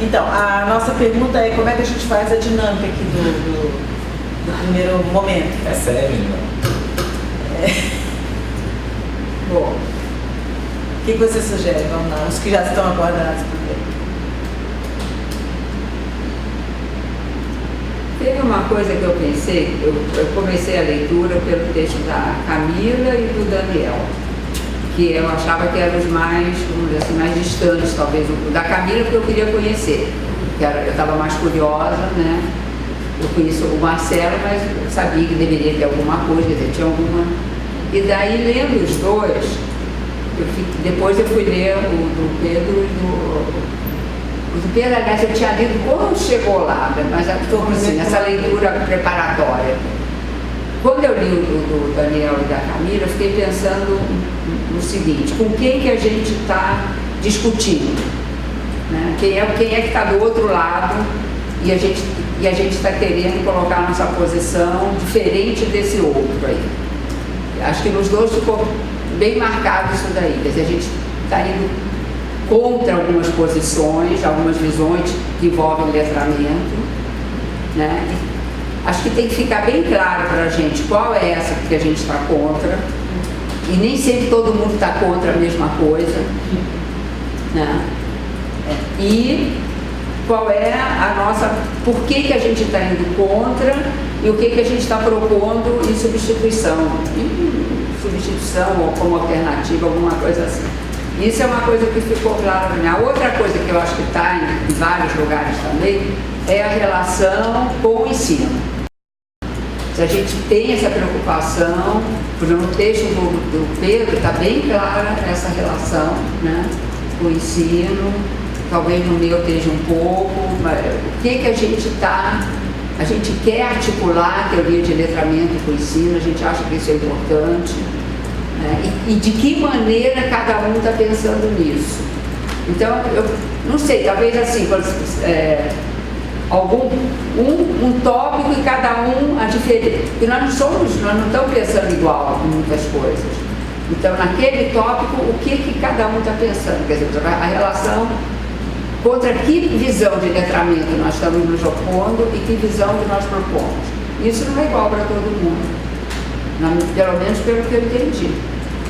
Então, a nossa pergunta é como é que a gente faz a dinâmica aqui do primeiro momento. É sério, não? Bom, o que você sugere? Vamos lá, os que já estão acordados primeiro. Teve uma coisa que eu pensei, eu comecei a leitura pelo texto da Camila e do Daniel, que eu achava que eram os mais, vamos dizer assim, mais distantes, talvez. O da Camila, porque eu queria conhecer, eu estava mais curiosa, né? Eu conheço o Marcelo, mas eu sabia que deveria ter alguma coisa, quer dizer, tinha alguma. E daí, lendo os dois, depois eu fui ler o do Pedro e o do Pedro, aliás, eu tinha lido quando chegou lá, mas estou assim, nessa leitura preparatória. Quando eu li o do Daniel e da Camila, eu fiquei pensando no seguinte: com quem que a gente está discutindo? Né? Quem é que está do outro lado e a gente está querendo colocar a nossa posição diferente desse outro aí. Acho que nos dois ficou bem marcado isso daí. Quer dizer, a gente está indo contra algumas posições, algumas visões que envolvem letramento, né? Acho que tem que ficar bem claro para a gente qual é essa que a gente está contra, e nem sempre todo mundo está contra a mesma coisa, né? E qual é a nossa, por que a gente está indo contra e o que a gente está propondo em substituição, ou como alternativa, alguma coisa assim. Isso é uma coisa que ficou clara para mim. A outra coisa que eu acho que está em vários lugares também é a relação com o ensino. Se a gente tem essa preocupação, por exemplo, no texto do Pedro está bem clara essa relação, né, com o ensino, talvez no meu esteja um pouco, mas o que a gente está, a gente quer articular a teoria de letramento com o ensino, a gente acha que isso é importante. E de que maneira cada um está pensando nisso. Então, eu não sei, talvez assim, um tópico e cada um a diferente. Porque nós não estamos pensando igual em muitas coisas. Então, naquele tópico, o que cada um está pensando? Quer dizer, a relação contra que visão de letramento nós estamos nos opondo e que visão que nós propomos. Isso não é igual para todo mundo. Pelo menos pelo que eu entendi.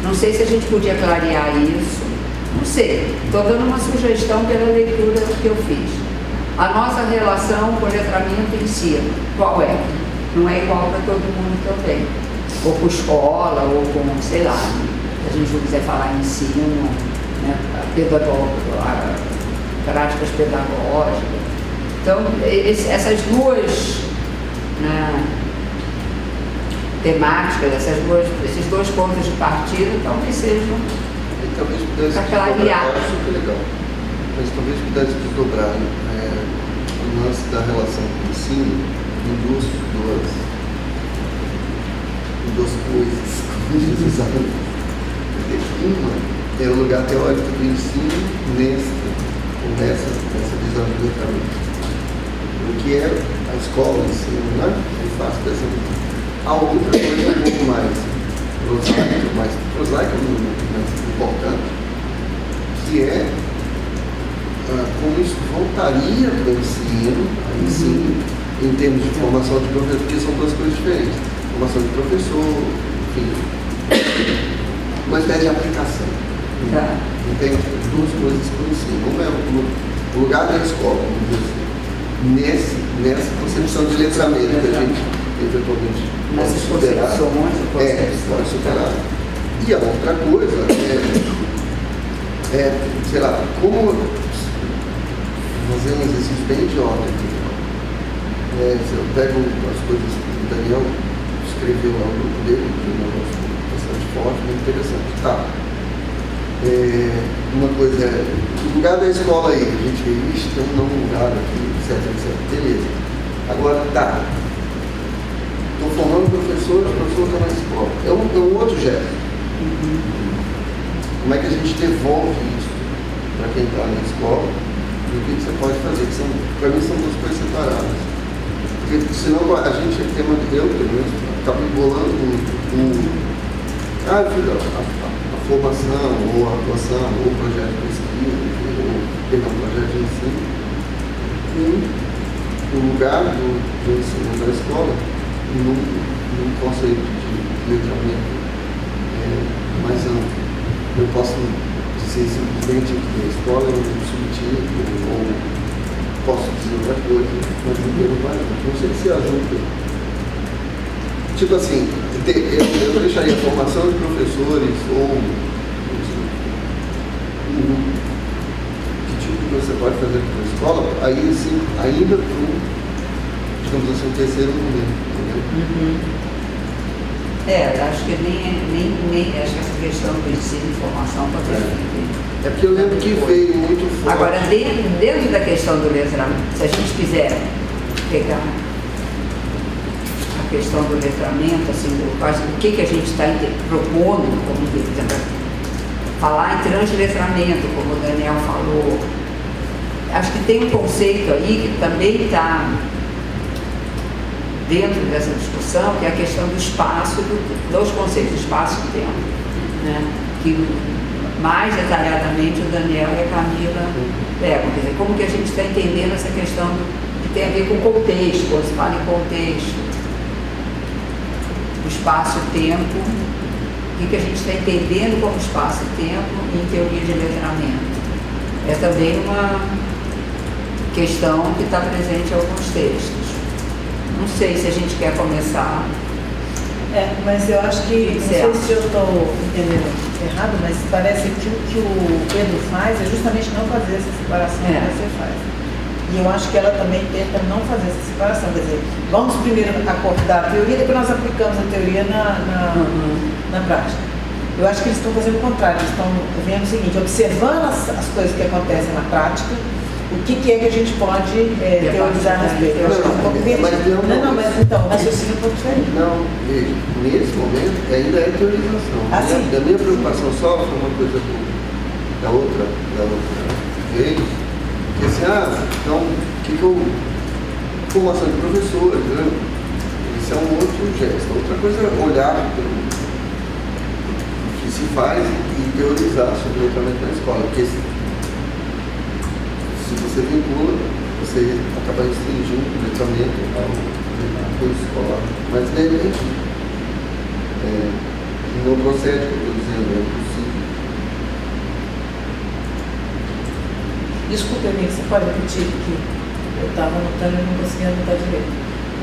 Não sei se a gente podia clarear isso, não sei. Estou dando uma sugestão pela leitura que eu fiz. A nossa relação com o letramento em si, qual é? Não é igual para todo mundo também. Ou com escola, ou com, sei lá, se a gente não quiser falar ensino, né, práticas pedagógicas. Então, essas duas, né, temáticas, esses dois pontos de partida, talvez sejam para clarear. Super legal. Mas talvez pudesse desdobrar o lance da relação com o ensino em duas coisas, como diz o uma é o lugar teórico do ensino nessa visão de letramento. O que é a escola, o ensino, né? É fácil pensar. A outra coisa um pouco mais prosaica, mais importante, que é como isso voltaria para o ensino, aí sim, em termos de formação de professor, porque são duas coisas diferentes. Formação de professor, enfim, uma espécie de aplicação. Tem duas coisas para o ensino. Uma é o lugar da escola, vamos dizer assim, nessa concepção de letramento que a gente eventualmente pode superar. Pode superar. E a outra coisa sei lá, como fazer um exercício bem idiota aqui. Eu pego as coisas que o Daniel escreveu lá no grupo dele, que é um negócio bastante forte, muito interessante. Tá. Uma coisa é o lugar da escola aí, a gente vê, tem um lugar aqui, etc. Beleza. Agora, tá. Estou formando professor, a professora está na escola. É um outro gesto. Como é que a gente devolve isso para quem está na escola? E o que você pode fazer? Para mim são duas coisas separadas. Porque senão a gente é tema de eu, pelo menos, acaba embolando a formação, ou a atuação, ou o projeto de pesquisa, ou o projeto de ensino. o lugar do ensino da escola num conceito de letramento mais amplo. Eu posso dizer simplesmente que a escola é um subtítulo, ou posso dizer outra coisa, mas não sei se ajuda. Tipo assim, eu deixaria a formação de professores ou que tipo que você pode fazer para a escola, aí sim, ainda para o, digamos assim, o terceiro momento. Acho que nem acho que essa questão do ensino e formação pode ser. É porque eu lembro que veio muito forte. Agora, dentro da questão do letramento, se a gente quiser pegar a questão do letramento, assim, o que a gente está propondo, como por exemplo, falar em transletramento, como o Daniel falou, acho que tem um conceito aí que também está dentro dessa discussão, que é a questão do espaço, dos conceitos, espaço e tempo, né? Que mais detalhadamente o Daniel e a Camila pegam. Quer dizer, como que a gente está entendendo essa questão que tem a ver com contexto, quando se fala em contexto, o espaço e tempo, o que a gente está entendendo como espaço e tempo em teoria de letramento. É também uma questão que está presente em alguns textos. Não sei se a gente quer começar. Mas eu acho que, não sei se eu estou entendendo errado, mas parece que o que o Pedro faz é justamente não fazer essa separação que você faz. E eu acho que ela também tenta não fazer essa separação. Quer dizer, vamos primeiro acordar a teoria, depois nós aplicamos a teoria na prática. Eu acho que eles estão fazendo o contrário, eles estão vendo o seguinte, observando as coisas que acontecem na prática, o que é que a gente pode teorizar a respeito. Eu acho que é um pouco mas então, o raciocínio é um pouco diferente. Não, veja, nesse momento ainda é teorização. A minha preocupação só foi uma coisa da outra vez, que assim, então, formação de professores, né? Isso é um outro gesto. Outra coisa é olhar o que se faz e teorizar sobre o letramento na escola, porque se você vincula, você acaba restringindo o letramento ao curso escolar. Mas, de repente, não procede, como eu estou dizendo, é possível. Desculpe, amigo, você pode repetir que eu estava anotando e não conseguia anotar direito.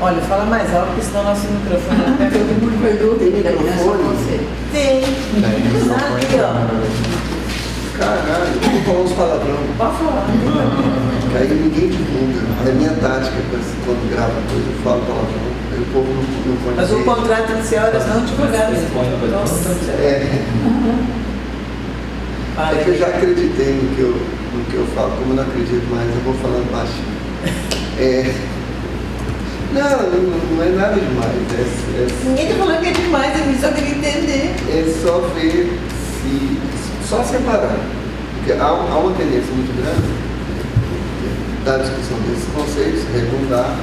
Olha, fala mais alto, porque senão nosso microfone não pega. Todo mundo vai dormir. Tem microfone? Tem. Aqui, ó. Caralho, eu vou falar uns palavrão. Pode falar. Que aí ninguém divulga. É minha tática, quando grava coisa, eu falo palavrão. Aí o povo não pode. Mas o contrato inicial era não divulgar. Nossa, é que eu já acreditei no que eu falo. Como eu não acredito mais, eu vou falando baixinho. Não é nada demais. Ninguém está falando que é demais, eu só queria entender. É só ver só separar. Porque há uma tendência muito grande da discussão desses conceitos, redundar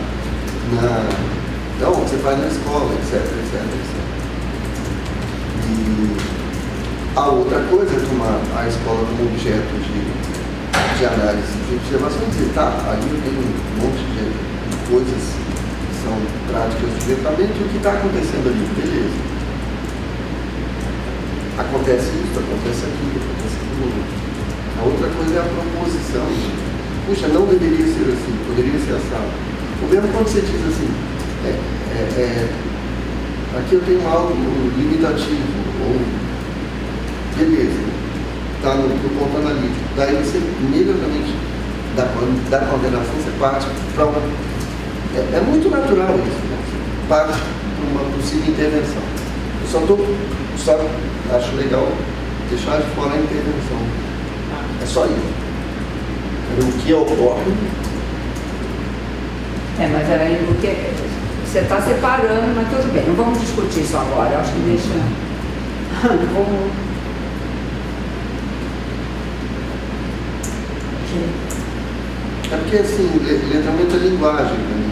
então, você faz na escola, etc. E a outra coisa é tomar a escola como objeto de análise, de observação, e dizer, ali tem um monte de coisas que são práticas de letramento e o que está acontecendo ali, beleza. Acontece isso, acontece aquilo, acontece aquilo. A outra coisa é a proposição. Puxa, não deveria ser assim, poderia ser assado. O mesmo quando você diz assim, aqui eu tenho algo limitativo, ou beleza, está no ponto analítico. Daí você imediatamente, da condenação, você parte para é muito natural isso, né? Você parte para uma possível intervenção. Eu só acho legal deixar de fora a intervenção. É só isso. O que ocorre. Mas aí porque você está separando, mas tudo bem, não vamos discutir isso agora, eu acho que deixa. Vamos. É porque assim, letramento é linguagem, né?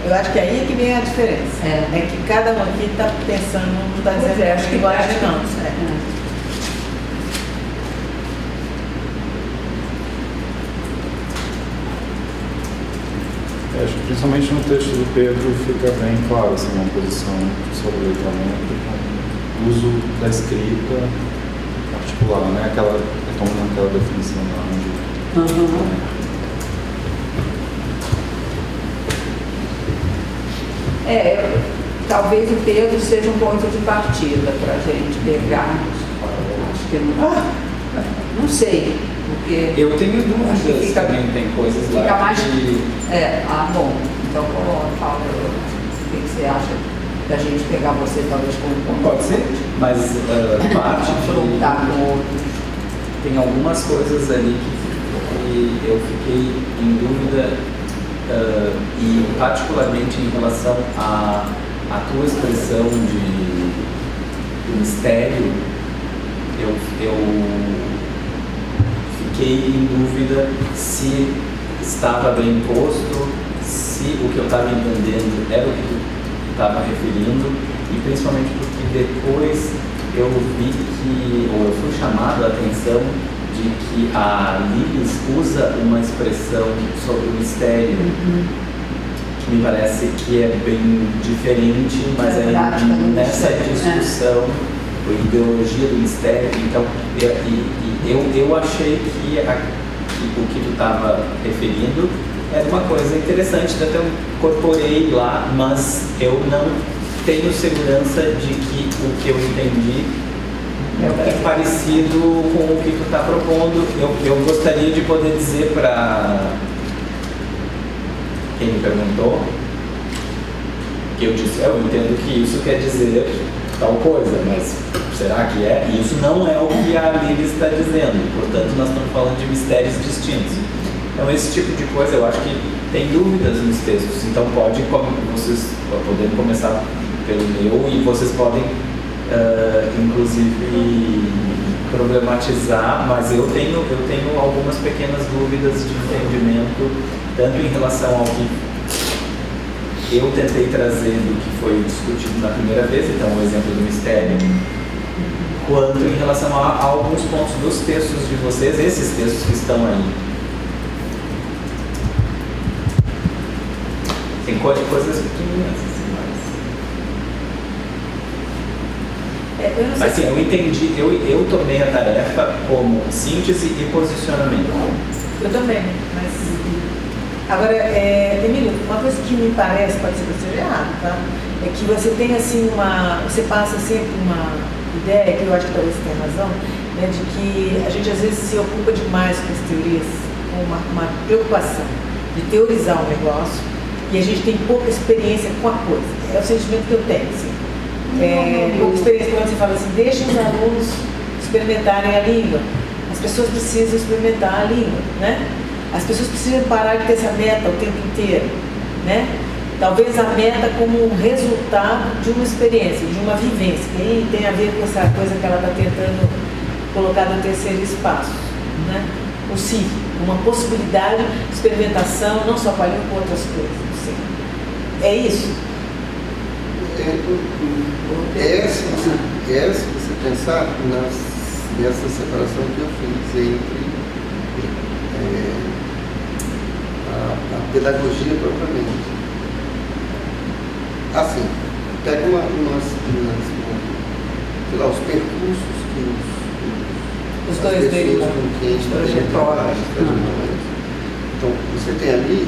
Eu acho que aí é que vem a diferença. É que cada um aqui está pensando, não está dizendo acho que linguagem não. acho que principalmente no texto do Pedro fica bem claro assim, uma posição sobre o letramento com o uso da escrita particular, né? Retomando aquela definição da talvez o Pedro seja um ponto de partida para a gente pegar. Acho que não sei, porque eu tenho dúvidas, fica, também tem coisas lá fica mais, que... bom, então Paulo, o que você acha da gente pegar você talvez como ponto? Pode ser, mas parte de... Tem algumas coisas ali que eu fiquei em dúvida e particularmente em relação à tua expressão de mistério, eu fiquei em dúvida se estava bem posto, se o que eu estava entendendo era o que tu estava referindo, e principalmente porque depois eu vi ou eu fui chamado a atenção de que a Lilis usa uma expressão sobre o mistério, que me parece que é bem diferente, mas nessa discussão, a ideologia do mistério. Então, eu achei que o que tu estava referindo era uma coisa interessante, até eu incorporei lá, mas eu não tenho segurança de que o que eu entendi é parecido com o que tu está propondo. Eu gostaria de poder dizer para quem me perguntou, que eu disse, eu entendo que isso quer dizer tal coisa, mas será que é? E isso não é o que a Lilis está dizendo, portanto nós estamos falando de mistérios distintos. Então esse tipo de coisa eu acho que tem dúvidas nos textos, então vocês podem começar pelo meu e vocês podem inclusive problematizar, mas eu tenho algumas pequenas dúvidas de entendimento, tanto em relação ao que eu tentei trazer do que foi discutido na primeira vez, então o exemplo do mistério, quanto em relação a alguns pontos dos textos de vocês, esses textos que estão aí. Tem coisas pequenininhas, mas assim, eu entendi, eu tomei a tarefa como síntese e posicionamento. Eu também, mas agora, Emílio, uma coisa que me parece, pode ser que eu esteja errado, tá? É que você tem assim você passa sempre uma ideia, que eu acho que talvez você tenha razão, né, de que a gente às vezes se ocupa demais com as teorias, com uma preocupação de teorizar um negócio, e a gente tem pouca experiência com a coisa. É o sentimento que eu tenho, assim. Pouca experiência quando você fala assim, deixa os alunos experimentarem a língua. As pessoas precisam experimentar a língua, né? As pessoas precisam parar de ter essa meta o tempo inteiro, né? Talvez a meta como um resultado de uma experiência, de uma vivência, que tem a ver com essa coisa que ela está tentando colocar no terceiro espaço, né? Possível, uma possibilidade de experimentação, não só com a língua, com outras coisas. Assim. É isso? Se você pensar nessa separação que eu fiz entre a pedagogia propriamente. Assim, pega os percursos que os dois deles, com quem a gente trajetórias. Então, você tem ali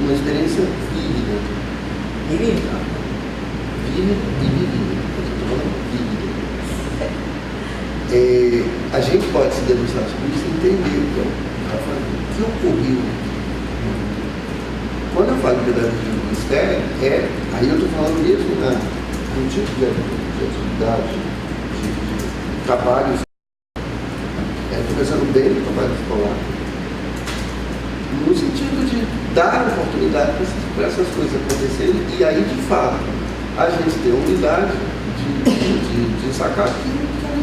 uma experiência vívida. Vívida? Vívida e vivida. Eu estou falando vívida. A gente pode se debruçar sobre isso e entender o que ocorreu. Quando eu falo de pedagogia do mistério, aí eu estou falando mesmo de um tipo de atividade, de trabalhos. Estou pensando bem no trabalho escolar, no sentido de dar oportunidade para essas coisas acontecerem, e aí, de fato, a gente tem a humildade de sacar que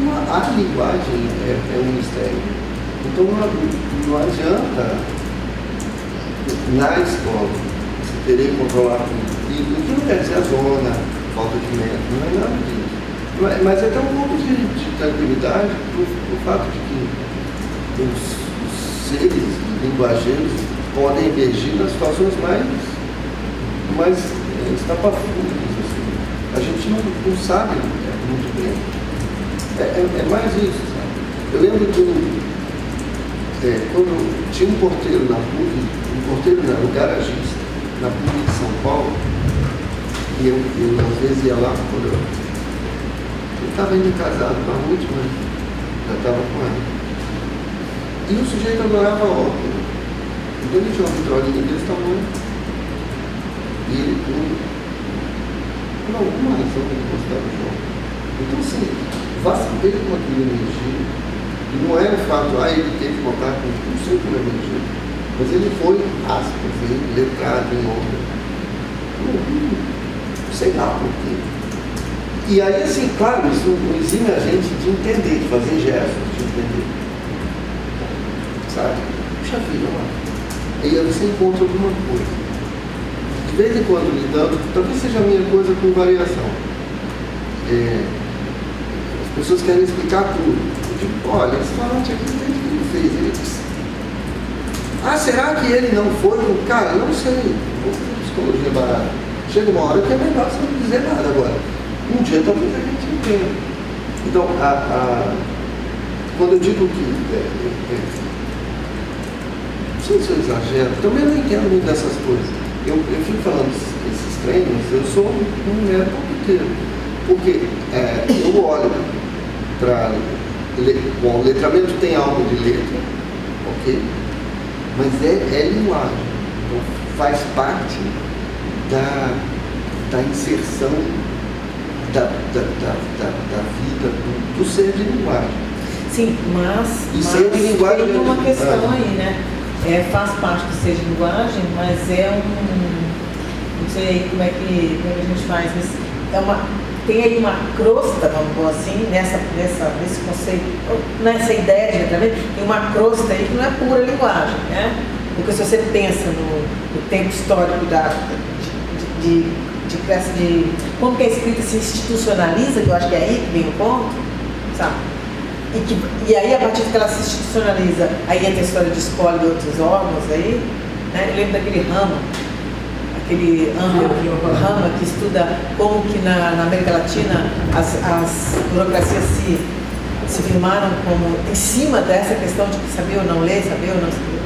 a linguagem é um mistério. Então, não adianta, na escola, você querer controlar tudo. E o que não quer dizer a zona, falta de método, não é nada disso. Mas é até um pouco de tranquilidade por fato de que os seres linguageiros podem emergir nas situações mais mais estapafúrdios, assim. A gente não sabe muito bem. É mais isso, sabe? Eu lembro quando tinha um porteiro na PUC, um garagista, na PUC de São Paulo, e eu às vezes ia lá quando eu estava ainda casado com a Ruth, mas já estava com ela. E o sujeito adorava ópera. Então ele tinha uma vitrolinha desse tamanho. E ele, por alguma razão, ele gostava de ópera. Então, assim, vacilei com aquela energia. E não é o fato, ele teve contato com não sei como energia. Mas ele foi, aspas, letrado em ópera. Não sei lá por quê. E aí, assim, claro, isso não exime a gente de entender, de fazer gestos, de entender. Sabe? Puxa vida, lá. E aí você encontra alguma coisa. De vez em quando, lidando, talvez seja a minha coisa com variação. As pessoas querem explicar tudo. Eu digo, olha, esse falante aqui, o que ele fez? Ele disse, será que ele não foi? Cara, não sei. Vou fazer psicologia barata. Chega uma hora que é melhor você não dizer nada agora. Um dia talvez a gente entenda. Então, quando eu digo que não sei se eu exagero, também não entendo muito dessas coisas. Eu fico falando esses treinos, eu sou um mero palpiteiro. Porque eu olho para. Bom, o letramento tem algo de letra, ok? Mas é linguagem. Então faz parte da inserção da vida do ser de linguagem. Sim, mas ser de linguagem tem uma questão aí, né? Faz parte do ser de linguagem, mas não sei como é que a gente faz, mas tem aí uma crosta, vamos pôr assim, nesse conceito, nessa ideia de letramento, tem uma crosta aí que não é pura linguagem, né? Porque se você pensa no tempo histórico de como que a escrita se institucionaliza, que eu acho que é aí que vem o ponto, sabe? E aí, a partir que ela se institucionaliza, aí entra a história de escola e outros órgãos aí, né? Eu lembro daquele Rama que estuda como que na América Latina as burocracias se firmaram como em cima dessa questão de saber ou não ler, saber ou não escrever.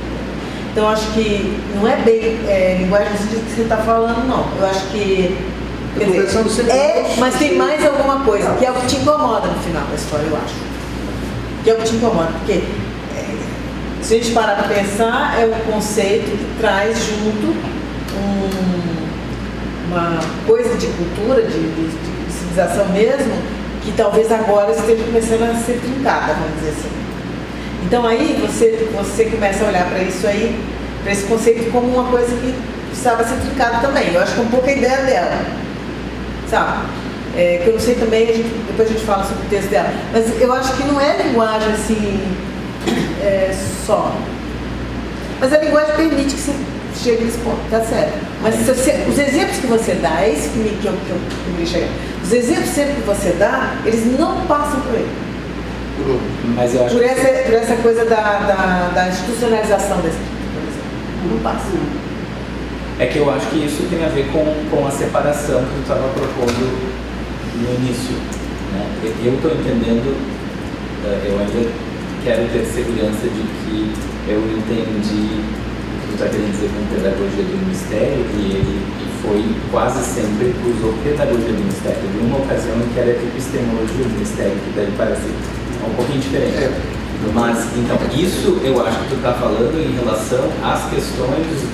Então, acho que não é bem linguagem no sentido que você está falando, não. Eu acho que mas tem mais alguma coisa, que é o que te incomoda no final da história, eu acho. Que é o que te incomoda, porque se a gente parar para pensar, é um conceito que traz junto uma coisa de cultura, de civilização mesmo, que talvez agora esteja começando a ser trincada, vamos dizer assim. Então aí você começa a olhar para isso aí, para esse conceito como uma coisa que precisava ser trincada também. Eu acho que é um pouco a ideia dela, sabe? Que eu não sei também, depois a gente fala sobre o texto dela, mas eu acho que não é linguagem assim só. Mas a linguagem permite que você chegue nesse ponto, tá certo? Mas os exemplos que você dá, é isso que eu queria chegar. Os exemplos sempre que você dá, eles não passam por aí. Mas eu acho por essa coisa da institucionalização da escrita, por exemplo. Não passa. É que eu acho que isso tem a ver com a separação que tu estava propondo no início, né? Eu estou entendendo, eu ainda quero ter segurança de que eu entendi o que tu está querendo dizer com pedagogia do mistério, e ele foi quase sempre usou pedagogia do mistério. Teve uma ocasião em que era epistemologia do mistério, que daí parece um pouquinho diferente. Mas, então, isso eu acho que tu está falando em relação às questões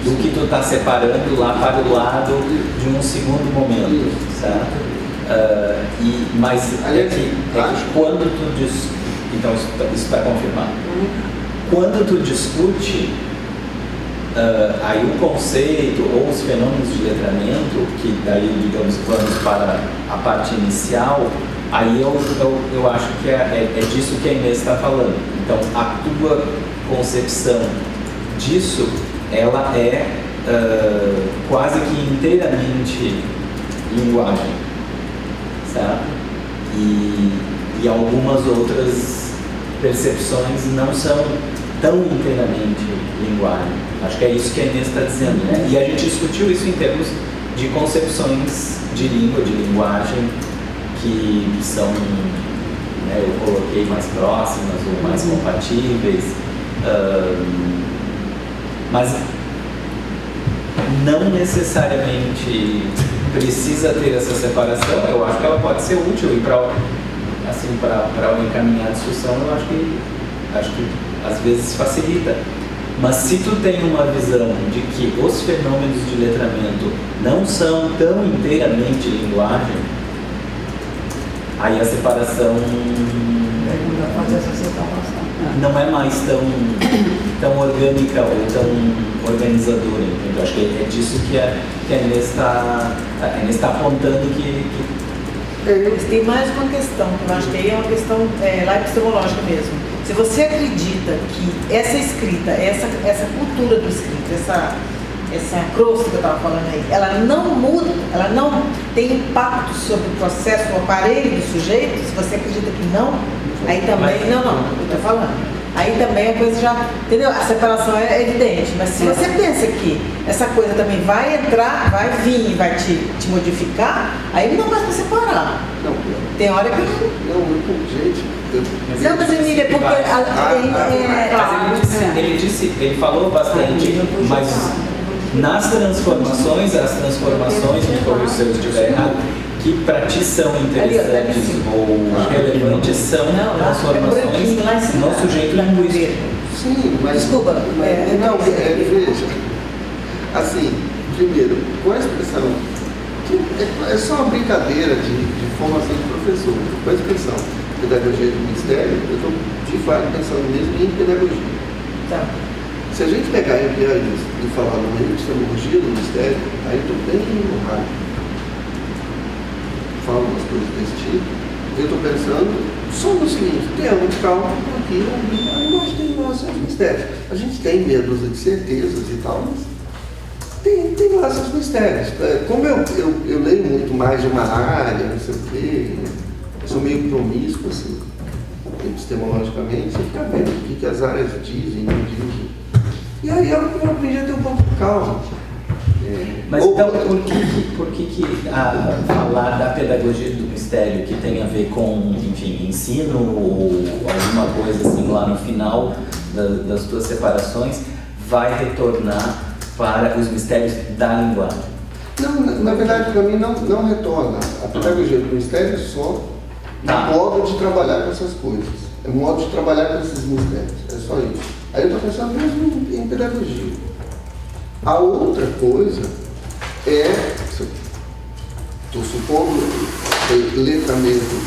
do que tu está separando lá para o lado de um segundo momento, certo? Mas é que quando tu diz, então isso está confirmado. Quando tu discute aí o conceito ou os fenômenos de letramento, que daí, digamos, vamos para a parte inicial, aí eu acho que é disso que a Inês está falando. Então, a tua concepção disso, ela é quase que inteiramente linguagem, certo? E algumas outras percepções não são tão inteiramente linguagem. Acho que é isso que a Inês está dizendo, né? E a gente discutiu isso em termos de concepções de língua, de linguagem, que são, né, eu coloquei mais próximas ou mais compatíveis, mas não necessariamente precisa ter essa separação. Eu acho que ela pode ser útil e para encaminhar a discussão, eu acho que às vezes facilita. Mas se tu tem uma visão de que os fenômenos de letramento não são tão inteiramente linguagem, aí a separação não é mais tão orgânica ou tão organizadora. Então, acho que é disso que a Inês está apontando que tem mais uma questão, que eu acho que aí é uma questão lá epistemológica mesmo. Se você acredita que essa escrita, essa cultura do escrito, essa crosta que eu estava falando aí, ela não muda, ela não tem impacto sobre o processo, o aparelho do sujeito, se você acredita que não, aí também, não, eu estou falando. Aí também a coisa já, entendeu? A separação é evidente, mas se você pensa que essa coisa também vai entrar, vai vir e vai te modificar, aí não dá para separar. Não, tem hora que gente. Não, mas Emília, porque ele falou bastante, mas nas transformações, me corrija se eu estiver errado, que para ti são interessantes ou relevantes são transformações no sujeito linguístico. Sim, mas... Desculpa. Veja. Assim, primeiro, com a expressão, que é só uma brincadeira de formação de professor, com a expressão pedagogia do mistério, eu estou de fato pensando mesmo em pedagogia. Tá. Se a gente pegar e ampliar isso e falar numa epistemologia do mistério, aí eu estou bem enrolado. Falo umas coisas desse tipo, eu estou pensando só no seguinte: temos cálculo aqui, a linguagem tem lá seus mistérios. A gente tem meia dúzia de certezas e tal, mas tem lá seus mistérios. Como eu leio muito mais de uma área, não sei o quê, eu sou meio promíscuo, assim, epistemologicamente, você fica vendo o que as áreas dizem e não dizem. E aí eu aprendi a ter um pouco de calma. Mas então, por que falar da pedagogia do mistério, que tem a ver com, enfim, ensino ou alguma coisa assim lá no final das tuas separações, vai retornar para os mistérios da linguagem? Não, na verdade, para mim não retorna. A pedagogia do mistério é só um modo de trabalhar com essas coisas. É um modo de trabalhar com esses mistérios. É só isso. Aí eu estou pensando mesmo em pedagogia. A outra coisa estou supondo, letramento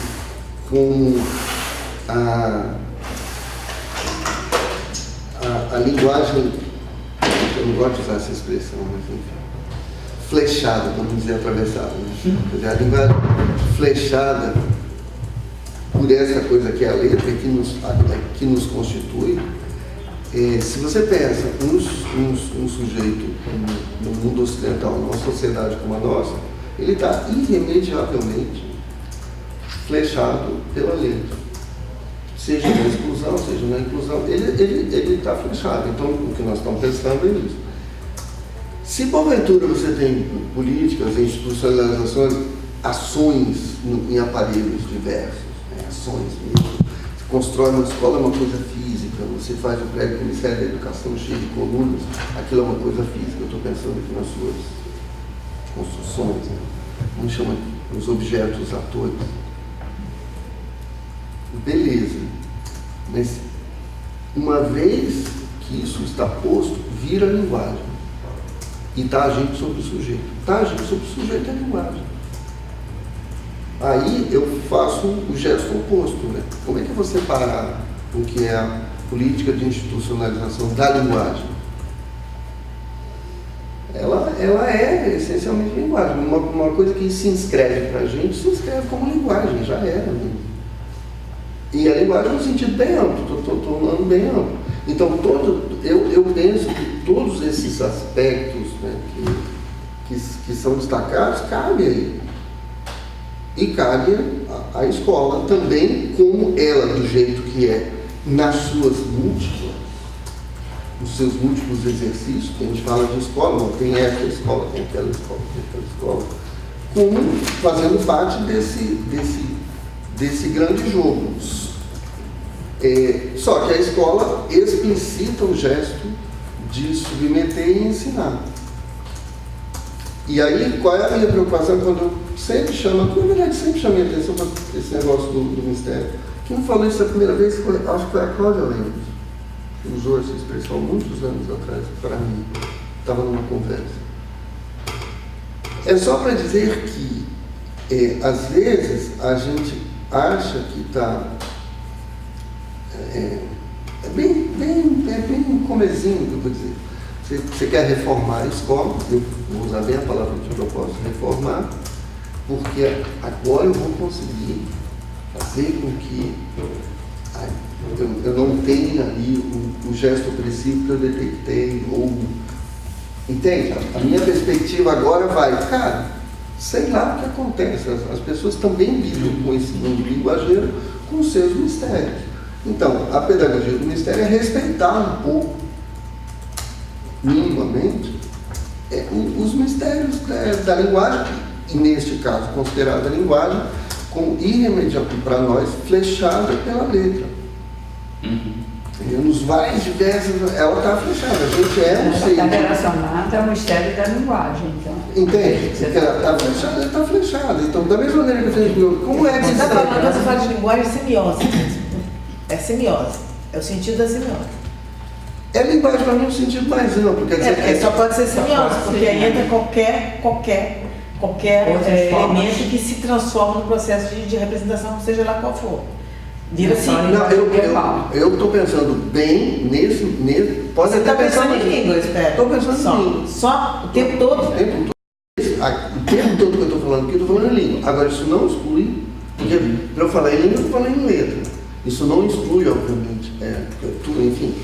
como a linguagem, eu não gosto de usar essa expressão, mas enfim, flechada, vamos dizer atravessada. Né? Quer dizer, a linguagem flechada por essa coisa que é a letra, que nos constitui. Se você pensa um sujeito no mundo ocidental, numa sociedade como a nossa, ele está irremediavelmente flechado pela letra. Seja na exclusão, seja na inclusão, ele está flechado. Então, o que nós estamos pensando é isso. Se porventura você tem políticas, institucionalizações, ações em aparelhos diversos, ações mesmo, você constrói uma escola, é uma coisa física, você faz o prédio do Ministério da Educação cheio de colunas, aquilo é uma coisa física. Eu estou pensando aqui nas suas construções, né? Vamos chamar os objetos atores. Beleza, mas uma vez que isso está posto, vira linguagem e está agindo sobre o sujeito. Está agindo sobre o sujeito é linguagem. Aí eu faço o gesto oposto, né? Como é que eu vou separar o que é a política de institucionalização da linguagem? Ela é essencialmente linguagem. Uma coisa que se inscreve para a gente, se inscreve como linguagem, já era. Né? E a linguagem no sentido bem amplo, estou falando bem amplo. Então, eu penso que todos esses aspectos, né, que são destacados, cabem aí. E cabe à escola também, como ela, do jeito que é, nas suas múltiplas os seus múltiplos exercícios, que a gente fala de escola, não tem essa escola, tem aquela escola, tem aquela escola, como fazendo parte desse grande jogo. Só que a escola explicita o gesto de submeter e ensinar. E aí, qual é a minha preocupação quando eu sempre chamo, na verdade sempre chamei a atenção para esse negócio do mistério. Quem falou isso a primeira vez, acho que foi a Cláudia Lemos, que usou essa expressão muitos anos atrás para mim, estava numa conversa. É só para dizer que, às vezes, a gente acha que está... É bem comezinho que eu vou dizer. Você quer reformar a escola, eu vou usar bem a palavra de propósito, reformar, porque agora eu vou conseguir fazer com que eu não tenha ali o gesto opressivo que eu detectei, entende? A minha perspectiva agora vai, cara, sei lá o que acontece, as pessoas também lidam com esse mundo linguageiro, com os seus mistérios. Então, a pedagogia do mistério é respeitar um pouco, minimamente, os mistérios da linguagem, e neste caso, considerada a linguagem como irremediável para nós, flechada pela letra. Nos vários diversos, ela está flechada, a gente um ser. Está relacionada ao mistério da linguagem, então. Entende? Porque ela está flechada. Então, da mesma maneira que eu tenho. Como é que você está falando, quando você fala de linguagem, é semiose. É semiose. É o sentido da semiose. É linguagem para mim no sentido mais amplo. Quer dizer, porque só pode ser semiose, porque aí entra qualquer elemento que se transforma no processo de representação, seja lá qual for. Vira assim. Não, eu estou pensando bem nesse pode você está pensando em língua, eu espero. Estou pensando em língua. Só o tempo todo? O tempo todo que eu estou falando aqui, eu estou falando em língua. Agora, isso não exclui, porque para eu falar em língua, eu estou falando em letra. Isso não exclui, obviamente, enfim,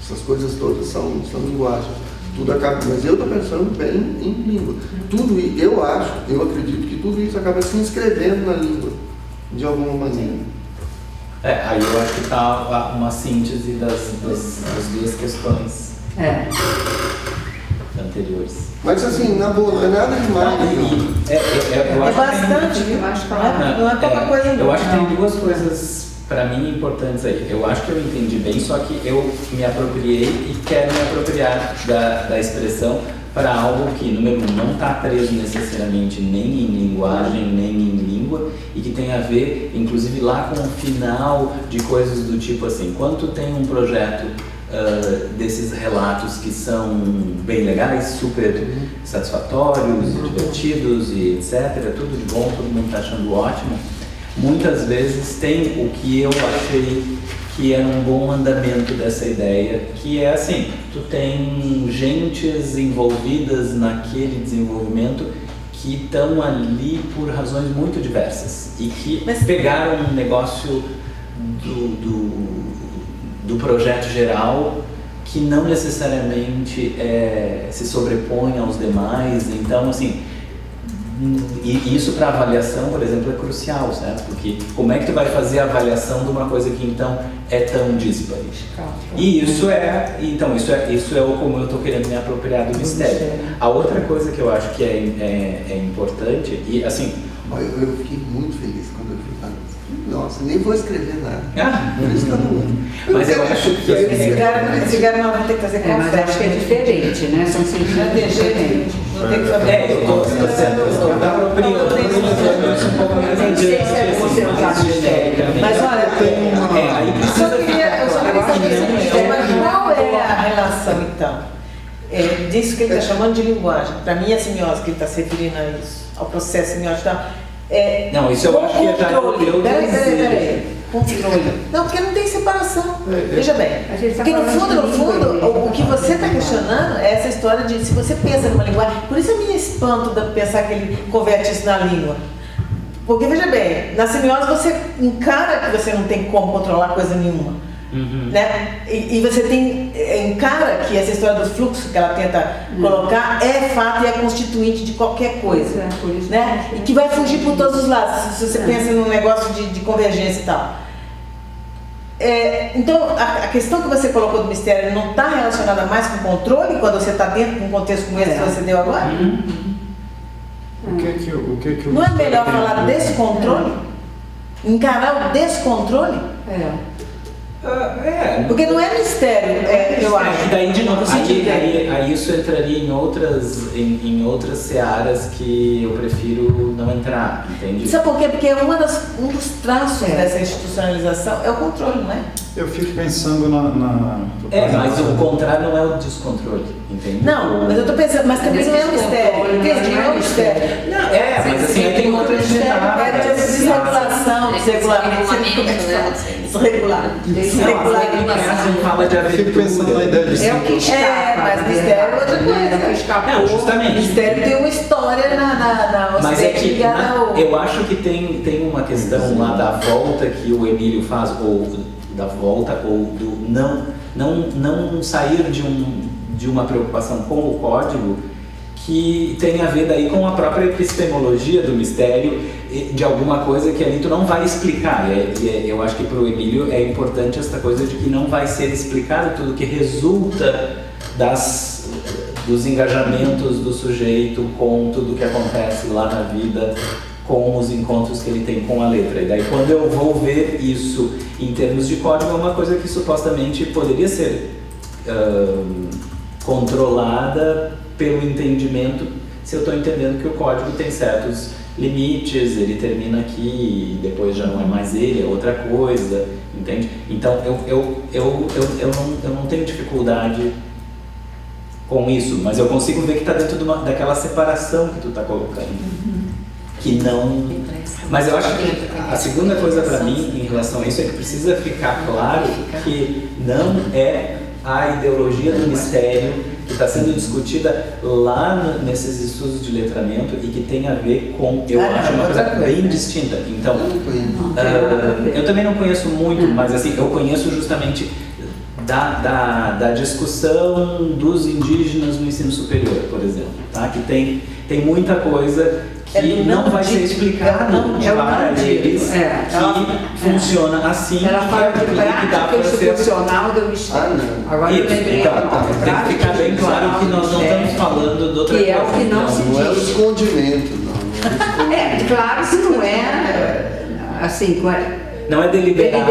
essas coisas todas são linguagens, tudo acaba, mas eu estou pensando bem em língua. Tudo, eu acredito que tudo isso acaba se inscrevendo na língua, de alguma maneira. Aí eu acho que está uma síntese das duas questões anteriores. Mas assim, na boa, não é nada demais. É bastante, não é pouca coisa não. Eu acho que tem duas coisas para mim importantes aí. Eu acho que eu entendi bem, só que eu me apropriei e quero me apropriar da expressão para algo que, número um, não está preso necessariamente nem em linguagem, nem em língua, e que tem a ver, inclusive, lá com o final de coisas do tipo assim, quando tu tem um projeto desses relatos que são bem legais, super satisfatórios, divertidos e etc, tudo de bom, todo mundo está achando ótimo, muitas vezes tem o que eu achei que era um bom andamento dessa ideia, que é assim, tu tem gentes envolvidas naquele desenvolvimento que estão ali por razões muito diversas e que pegaram um negócio do projeto geral que não necessariamente se sobrepõe aos demais. Então, assim, e isso para avaliação, por exemplo, é crucial, certo? Porque como é que tu vai fazer a avaliação de uma coisa que então é tão dispare? E isso isso é como eu estou querendo me apropriar do mistério. A outra coisa que eu acho que é importante, e assim... Eu fiquei muito feliz quando eu fui falar. Nossa, nem vou escrever nada. Por isso que eu não... Mas eu acho que... Esse cara não vai ter que fazer confete. Mas acho que é diferente, né? São sentidos diferentes. Não tem que fazer. Eu estou me apropriando. Mas olha, eu só queria saber, mas qual é a relação então? Disso que ele está chamando de linguagem. Para mim, a semiose que ele está se referindo a isso, ao processo semiótico. Não, isso eu acho que é já Peraí. Controle. Não, porque não tem separação. Veja bem. Porque no fundo, o que você está questionando é essa história de se você pensa numa linguagem. Por isso é meio espanto de pensar que ele converte isso na língua. Porque veja bem, na semiose você encara que você não tem como controlar coisa nenhuma. Né? E você encara que essa história do fluxo que ela tenta colocar é fato e é constituinte de qualquer coisa, né? E que vai fugir por todos os lados, se você pensa num negócio de convergência e tal. Então, a questão que você colocou do mistério não está relacionada mais com controle, quando você está dentro de um contexto como esse que você deu agora? O que Não é melhor falar descontrole? Encarar o descontrole? Porque não é mistério, eu acho. E daí, de novo, aí isso entraria em outras searas que eu prefiro não entrar, entende? Sabe por quê? Porque um dos traços dessa institucionalização é o controle, não é? Eu fico pensando mas o contrário não é o descontrole, entende? Não, mas eu estou pensando, mas também não é um mistério. Entende? Não é um mistério. Mas assim, aí tem outras etapas. É de desregulação, desregular. Fala de Eu fico pensando na ideia de É o que escapa. Mas mistério é outra coisa. Não, justamente. Mistério tem uma história na Mas é que ligada ao... eu acho que tem uma questão lá da volta que o Emílio faz, ou da volta, ou do não sair de uma preocupação com o código, que tem a ver daí com a própria epistemologia do mistério, de alguma coisa que ali tu não vai explicar. Eu acho que para o Emílio é importante esta coisa de que não vai ser explicado tudo que resulta dos engajamentos do sujeito com tudo que acontece lá na vida, com os encontros que ele tem com a letra. E daí quando eu vou ver isso em termos de código, é uma coisa que supostamente poderia ser controlada pelo entendimento, se eu estou entendendo que o código tem certos limites, ele termina aqui e depois já não é mais ele, é outra coisa, entende? Então eu não tenho dificuldade com isso, mas eu consigo ver que está dentro daquela separação que tu está colocando. Que não... Mas eu acho que a segunda coisa para mim em relação a isso é que precisa ficar claro que não é a ideologia do mistério que está sendo discutida lá nesses estudos de letramento e que tem a ver com, eu acho, uma coisa bem distinta. Então, eu também não conheço muito, mas assim, eu conheço justamente da discussão dos indígenas no ensino superior, por exemplo, tá? Que tem muita coisa que não vai ser explicada para eles, que funciona assim, ela fala de prática institucional do mistério. Agora eu lembrei. Então, tem que ficar bem claro que nós não estamos falando de outra coisa. Que é o que não se diz. Não é o escondimento, não. Claro que não é, assim, não é deliberado,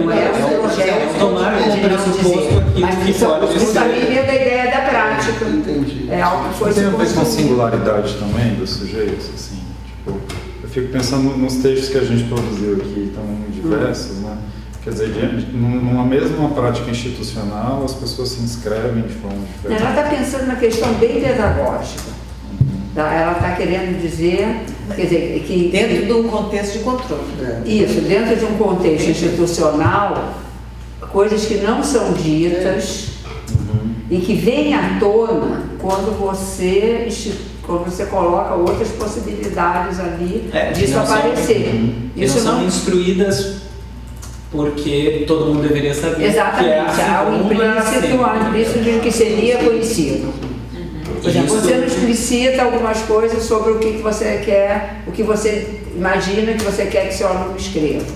não é o projeto. Tomar como pressuposto aquilo que pode ser. A família da ideia da prática. Entendi. É algo que foi tem a ver com a singularidade também dos sujeitos, assim, tipo, eu fico pensando nos textos que a gente produziu aqui, tão diversos, né? Quer dizer, numa mesma prática institucional, as pessoas se inscrevem de forma diferente. Ela está pensando na questão bem pedagógica. Ela está querendo dizer, quer dizer, que... Dentro de um contexto de controle. Isso, dentro de um contexto institucional, coisas que não são ditas e que vêm à tona quando você coloca outras possibilidades ali disso aparecer. Isso não são instruídas porque todo mundo deveria saber. Exatamente, há um implícito de que seria conhecido. Por exemplo, você não explicita algumas coisas sobre o que você quer, o que você imagina que você quer que seu aluno escreva.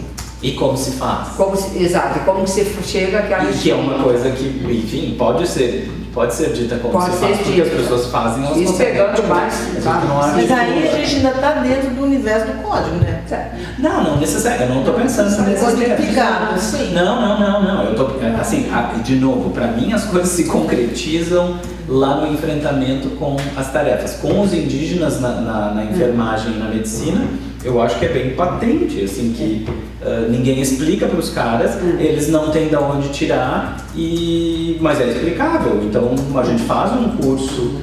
E como se faz. Exato, como se chega àquela... E que é uma coisa que, enfim, pode ser dita como se faz, porque as pessoas fazem, elas isso pegando mais. Mas aí a gente ainda está dentro do universo do código, né? Não necessariamente, eu não estou pensando nesse codificado, sim. Não, eu estou, assim, de novo, para mim as coisas se concretizam lá no enfrentamento com as tarefas. Com os indígenas na enfermagem e na medicina, eu acho que é bem patente, assim, que ninguém explica para os caras, eles não têm de onde tirar, mas é explicável. Então a gente faz um curso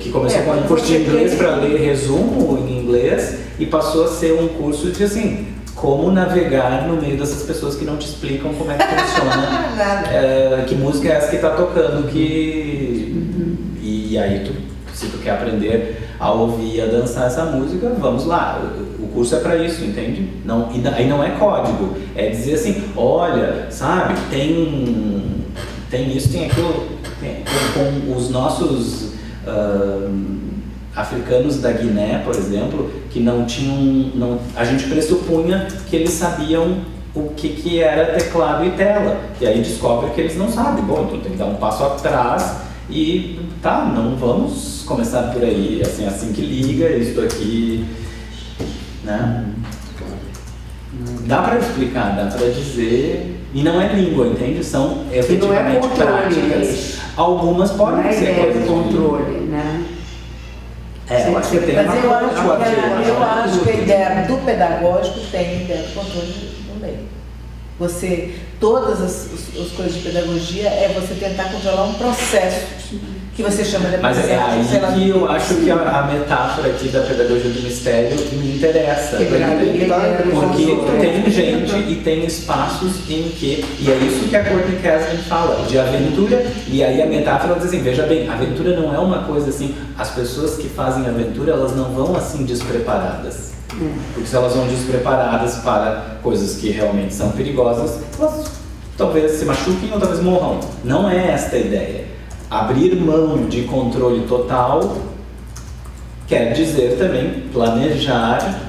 que começou com um curso de inglês para ler resumo em inglês e passou a ser um curso de assim, como navegar no meio dessas pessoas que não te explicam como é que funciona, que música é essa que está tocando, e aí se tu quer aprender a ouvir e a dançar essa música, vamos lá, o curso é para isso, entende? Aí não é código, é dizer assim, olha, sabe, tem isso, tem aquilo, com os nossos africanos da Guiné, por exemplo, que não tinham, a gente pressupunha que eles sabiam o que era teclado e tela. E aí descobre que eles não sabem. Bom, então tem que dar um passo atrás e tá, não vamos começar por aí, assim que liga, isso aqui, né? Dá para explicar, dá para dizer, e não é língua, entende? São efetivamente práticas. Algumas podem ser coisas de controle, né? Eu acho que tem Mas eu uma acho que a ideia do pedagógico tem a ideia do controle no meio. Todas as coisas de pedagogia é você tentar controlar um processo que você chama de Mas é aí que eu acho que a metáfora aqui da pedagogia do mistério me interessa. Porque tem gente e tem espaços em que, e é isso que a Courtney Cassidy fala, de aventura, e aí a metáfora diz assim, veja bem, a aventura não é uma coisa assim, as pessoas que fazem aventura, elas não vão assim despreparadas. Porque se elas vão despreparadas para coisas que realmente são perigosas, elas talvez se machuquem ou talvez morram. Não é esta a ideia. Abrir mão de controle total quer dizer também planejar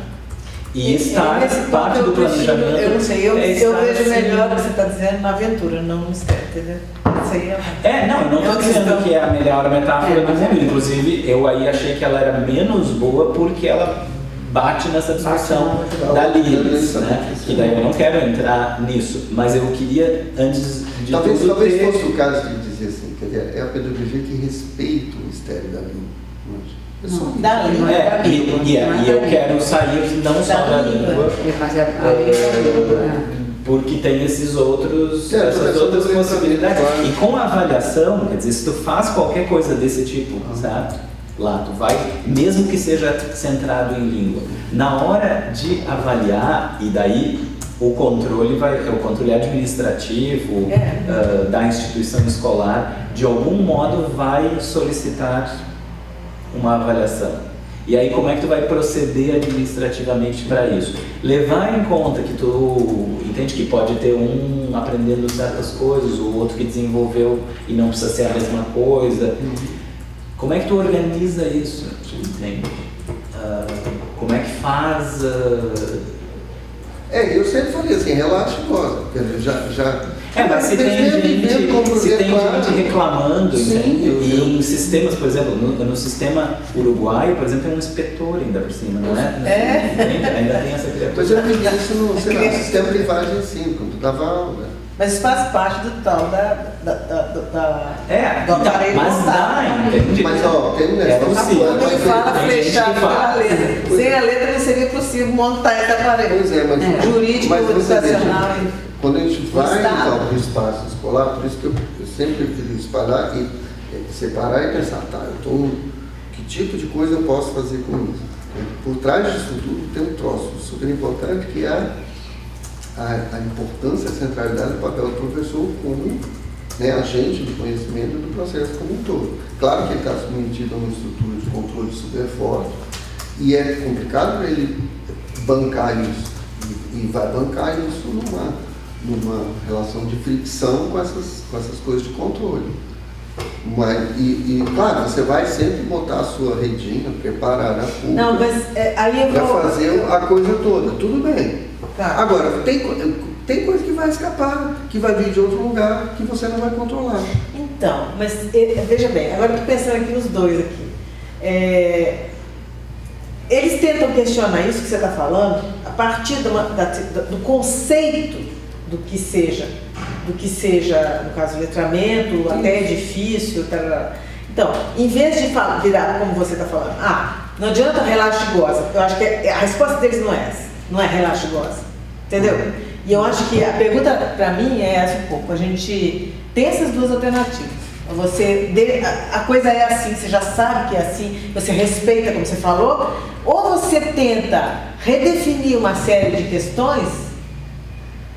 e estar parte do planejamento. Eu não sei, eu vejo melhor o que você está dizendo na aventura, não no mistério, entendeu? Eu não estou dizendo que é a melhor metáfora do mundo. Inclusive, eu aí achei que ela era menos boa porque ela bate nessa discussão da Lilis, né? Que daí eu não quero entrar nisso, mas eu queria, antes de talvez ter... fosse o caso de dizer assim, quer dizer, é a pedagogia que respeita o mistério da língua. E eu quero sair não só da língua, porque tem essas outras possibilidades. E com a avaliação, quer dizer, se tu faz qualquer coisa desse tipo, certo? Lá tu vai, mesmo que seja centrado em língua, na hora de avaliar, e daí o controle administrativo da instituição escolar, de algum modo vai solicitar uma avaliação. E aí como é que tu vai proceder administrativamente para isso? Levar em conta que tu entende que pode ter um aprendendo certas coisas, o outro que desenvolveu e não precisa ser a mesma coisa. Como é que tu organiza isso? Entende? Como é que faz? Eu sempre falei assim, relaxa e goza. Mas se tem gente reclamando, e em sistemas, por exemplo, no sistema uruguaio, por exemplo, tem um inspetor ainda por cima, não é? Ainda tem essa criatura. Mas eu vi isso no sistema de linguagem assim, quando tu dava aula. Mas isso faz parte do tal do aparelho mas dá, entende? Mas tem um negócio. Quando ele fala flechado pela letra. Sem a letra não seria possível montar esse aparelho. Pois é, mas jurídico, educacional. Quando a gente vai para o espaço escolar, por isso que eu sempre queria separar e pensar, que tipo de coisa eu posso fazer com isso? Por trás disso tudo tem um troço super importante que é a importância, a centralidade do papel do professor como agente de conhecimento do processo como um todo. Claro que ele está submetido a uma estrutura de controle super forte e é complicado para ele bancar isso. E vai bancar isso numa relação de fricção com essas coisas de controle. Mas, claro, você vai sempre botar a sua redinha, preparar a fuga para fazer a coisa toda. Tudo bem. Tá. Agora, tem coisa que vai escapar, que vai vir de outro lugar, que você não vai controlar. Então, mas veja bem, agora eu estou pensando aqui nos dois aqui. Eles tentam questionar isso que você está falando a partir do conceito do que seja, no caso, letramento, até edifício, tarará. Então, em vez de virar como você está falando, não adianta relaxa e goza, eu acho que a resposta deles não é essa, não é relaxa e goza, entendeu? E eu acho que a pergunta para mim é essa um pouco, a gente tem essas duas alternativas. A coisa é assim, você já sabe que é assim, você respeita como você falou, ou você tenta redefinir uma série de questões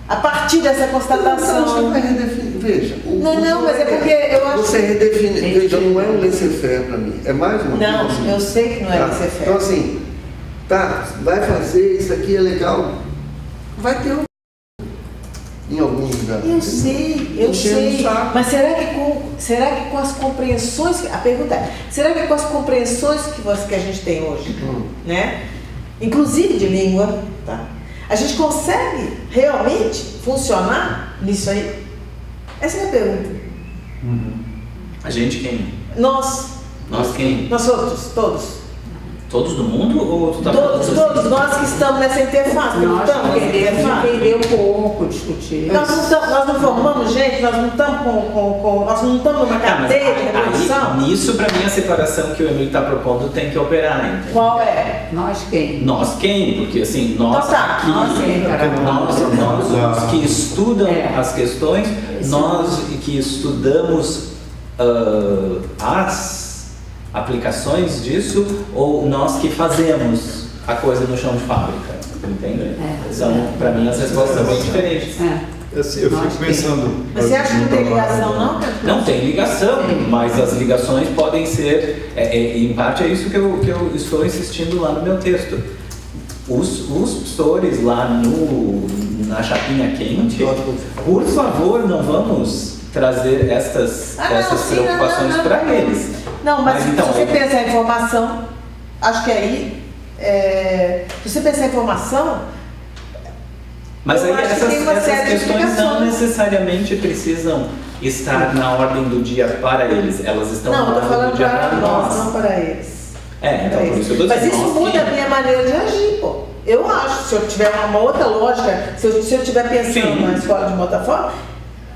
a partir dessa constatação. Você vai redefinir, veja. Mas é porque eu acho você redefine, veja, não é um laissez-faire para mim, é mais uma coisa. Não, assim, eu sei que não é laissez-faire. Então assim, vai fazer, isso aqui é legal, vai ter em algum lugar. Eu sei. Mas será que com as compreensões, a pergunta é, será que com as compreensões que a gente tem hoje, né? Inclusive de língua, A gente consegue realmente funcionar nisso aí? Essa é a minha pergunta. A gente quem? Nós quem? Nós outros, todos. Todos do mundo ou tu tá Todos falando nós que estamos nessa interface. Nós entender um pouco, discutir. Nós não formamos gente, nós não estamos nós não estamos numa cadeia de reprodução. Nisso, para mim, a separação que o Emílio está propondo tem que operar, entendeu? Qual é? Nós quem? Nós quem? Porque assim, nós Então tá, aqui, nós quem, nós os que estudam as questões, nós que estudamos as aplicações disso, ou nós que fazemos a coisa no chão de fábrica, entende? Então, para mim, as respostas são bem diferentes. Assim, eu fico pensando... Mas você acha que não tem ligação, não? Não tem ligação, mas as ligações podem ser, em parte é isso que eu estou insistindo lá no meu texto. Os pastores lá na chapinha quente, por favor, não vamos trazer essas preocupações para eles. Não, mas então, se você pensar em informação, acho que aí, se você pensar em informação, mas eu aí acho que tem uma essas série de questões não explicações. necessariamente precisam estar na ordem do dia para eles, elas estão Não, na eu tô ordem falando do dia para para nós, nós. não para eles. Então por isso eu tô Mas dizendo, isso nós muda que- a minha maneira de agir, pô. Eu acho, se eu tiver uma outra lógica, se eu estiver pensando Sim. na escola de uma outra forma,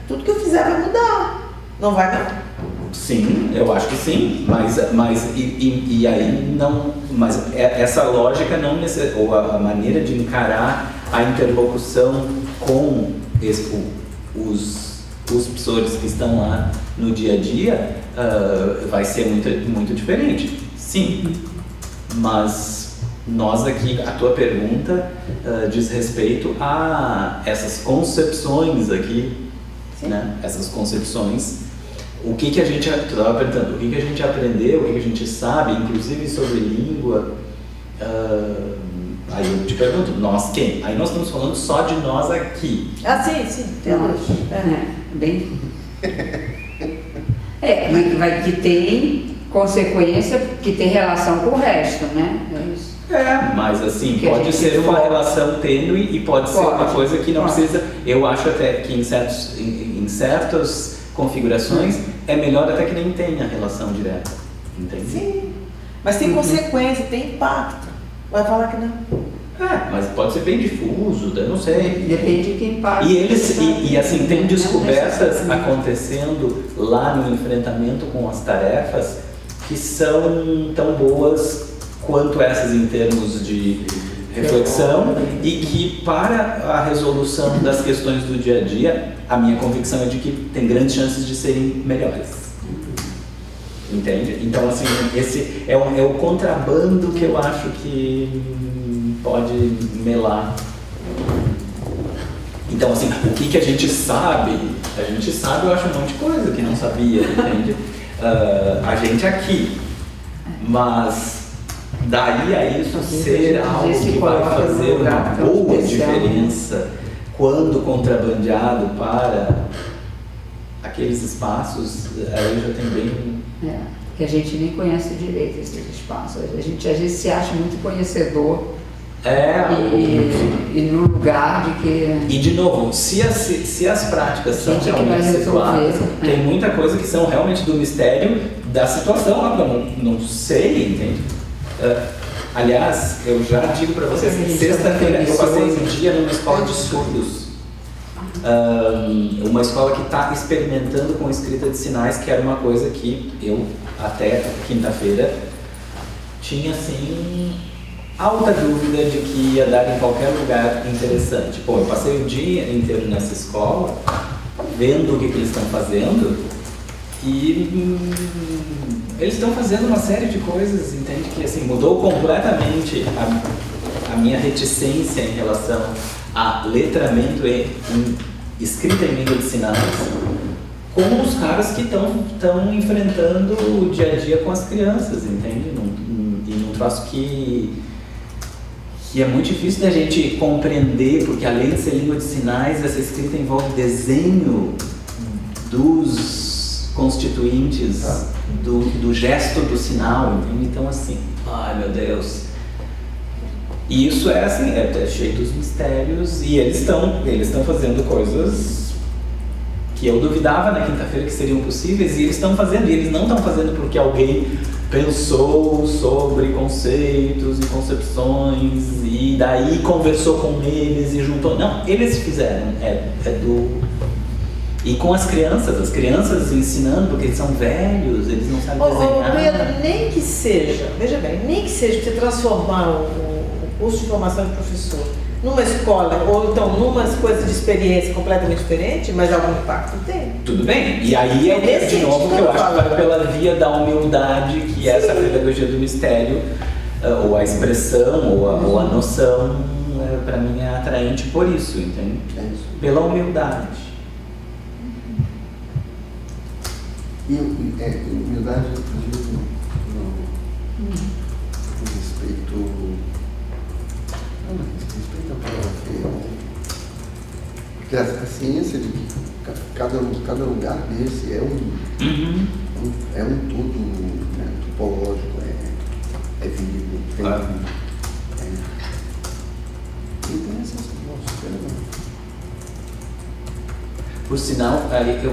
tudo que eu fizer vai mudar. Não vai não? Sim, eu acho que sim, mas aí não, mas essa lógica não ou a maneira de encarar a interlocução com os pastores que estão lá no dia a dia vai ser muito diferente, sim, mas nós aqui, a tua pergunta diz respeito a essas concepções aqui, né? Essas concepções. O que a gente, tu estava perguntando, o que a gente aprendeu, o que a gente sabe, inclusive sobre língua, aí eu te pergunto, nós quem? Aí nós estamos falando só de nós aqui. Ah, sim, temos. Bem. Que tem consequência, que tem relação com o resto, né? É isso. Mas assim, Que a pode gente ser uma for- relação tênue e pode ser uma coisa que não precisa. Eu acho até que em certas configurações é melhor até que nem tenha relação direta, entende? Sim, mas tem consequência, tem impacto. Vai falar que não. Mas pode ser bem difuso, eu não sei. Depende de quem paga. E eles, e assim, tem Não descobertas necessariamente. acontecendo lá no enfrentamento com as tarefas que são tão boas quanto essas em termos de reflexão e que para a resolução das questões do dia a dia, a minha convicção é de que tem grandes chances de serem melhores. Entende? Então, assim, esse é o contrabando que eu acho que pode melar. Então, assim, o que a gente sabe? A gente sabe, eu acho, um monte de coisa que não sabia, entende? A gente aqui. Mas daí a isso ser algo que vai fazer uma boa diferença quando contrabandeado para aqueles espaços, aí já tem bem... Que a gente nem conhece direito esses espaços. A gente às vezes se acha muito conhecedor e no lugar de que... E de novo, se as práticas são Gente, que vai realmente situadas, resolver, tem muita coisa que são realmente do mistério da situação lá, eu não sei, entende? Aliás, eu já digo para vocês, sexta-feira eu passei um dia numa escola de surdos. Uma escola que está experimentando com escrita de sinais, que era uma coisa que eu, até quinta-feira, tinha assim alta dúvida de que ia dar em qualquer lugar interessante. Pô, eu passei o dia inteiro nessa escola, vendo o que eles estão fazendo, e eles estão fazendo uma série de coisas, entende? Que assim, mudou completamente a minha reticência em relação a letramento e escrita em língua de sinais com os caras que estão enfrentando o dia a dia com as crianças, entende? E num troço que é muito difícil da gente compreender, porque além de ser língua de sinais, essa escrita envolve desenho dos constituintes do gesto do sinal, entende? Então assim, ai meu Deus, E isso é assim, é cheio dos mistérios, e eles estão fazendo coisas que eu duvidava na quinta-feira que seriam possíveis, e eles estão fazendo, e eles não estão fazendo porque alguém pensou sobre conceitos e concepções, e daí conversou com eles e juntou. Não, eles fizeram, E com as crianças ensinando, porque eles são velhos, eles não sabem desenhar. Pedro, nem que seja, veja bem, nem que seja para você transformar o curso de formação de professor numa escola, ou então numa coisa de experiência completamente diferente, mas algum impacto tem. Tudo bem, e aí de novo que eu acho que vai pela via da humildade, que é essa pedagogia do mistério, ou a expressão, ou a noção, para mim é atraente por isso, entende? Pela humildade. E humildade, inclusive, no respeito. Respeito à palavra feia, né? Porque a ciência de que cada lugar desse é um tudo, né, topológico, é vivo, Então essas coisas. Por sinal, aí eu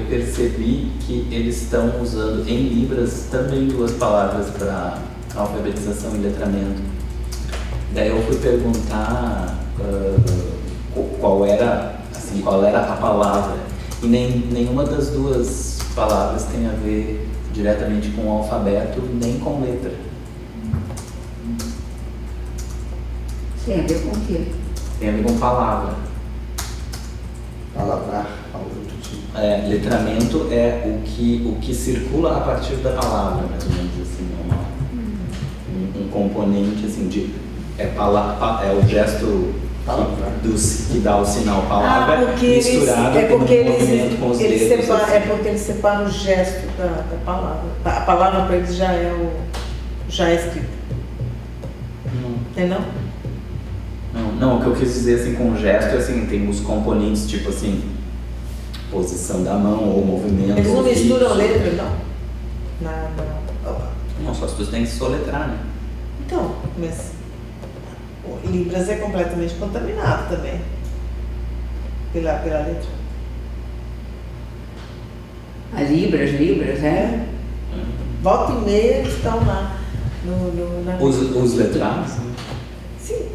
percebi que eles estão usando em Libras também 2 palavras para alfabetização e letramento. Daí eu fui perguntar qual era a palavra, e nenhuma das 2 palavras tem a ver diretamente com o alfabeto, nem com letra. Tem a ver com o quê? Tem a ver com palavra. Palavrar, algo do tipo. Letramento é o que circula a partir da palavra, mais ou menos assim, um componente assim é o gesto que dá o sinal palavra misturado com o movimento com os dedos. É porque eles separam o gesto da palavra. A palavra para eles já é escrita. Entendeu? Não, o que eu quis dizer assim com o gesto é assim, tem os componentes tipo assim, posição da mão ou movimento. Eles não misturam letra, não? Não, só as pessoas têm que soletrar, né? Então, mas o Libras é completamente contaminado também pela letra. A Libras, Volta e meia estão lá na Os letrados? Sim.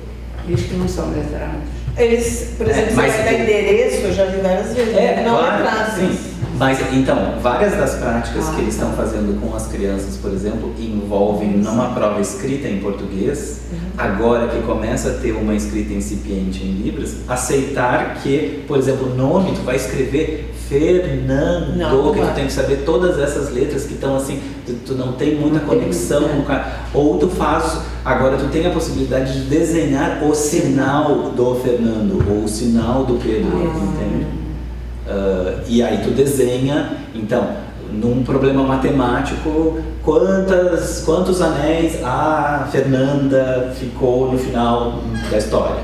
Eles que não são letrados. Eles, por exemplo, mas você vai dar endereço, eu já vi várias vezes, não claro, letrados. sim. Mas, então, várias das práticas que eles estão fazendo com as crianças, por exemplo, envolvem numa prova escrita em português, agora que começa a ter uma escrita incipiente em Libras, aceitar que, por exemplo, o nome, tu vai escrever Fernando, que tu tem que saber todas essas letras que estão assim, tu não tem muita conexão com o cara. Ou tu faz, agora tu tem a possibilidade de desenhar o sinal do Fernando, ou o sinal do Pedro, entende? E aí tu desenha, então, num problema matemático, quantos anéis a Fernanda ficou no final da história?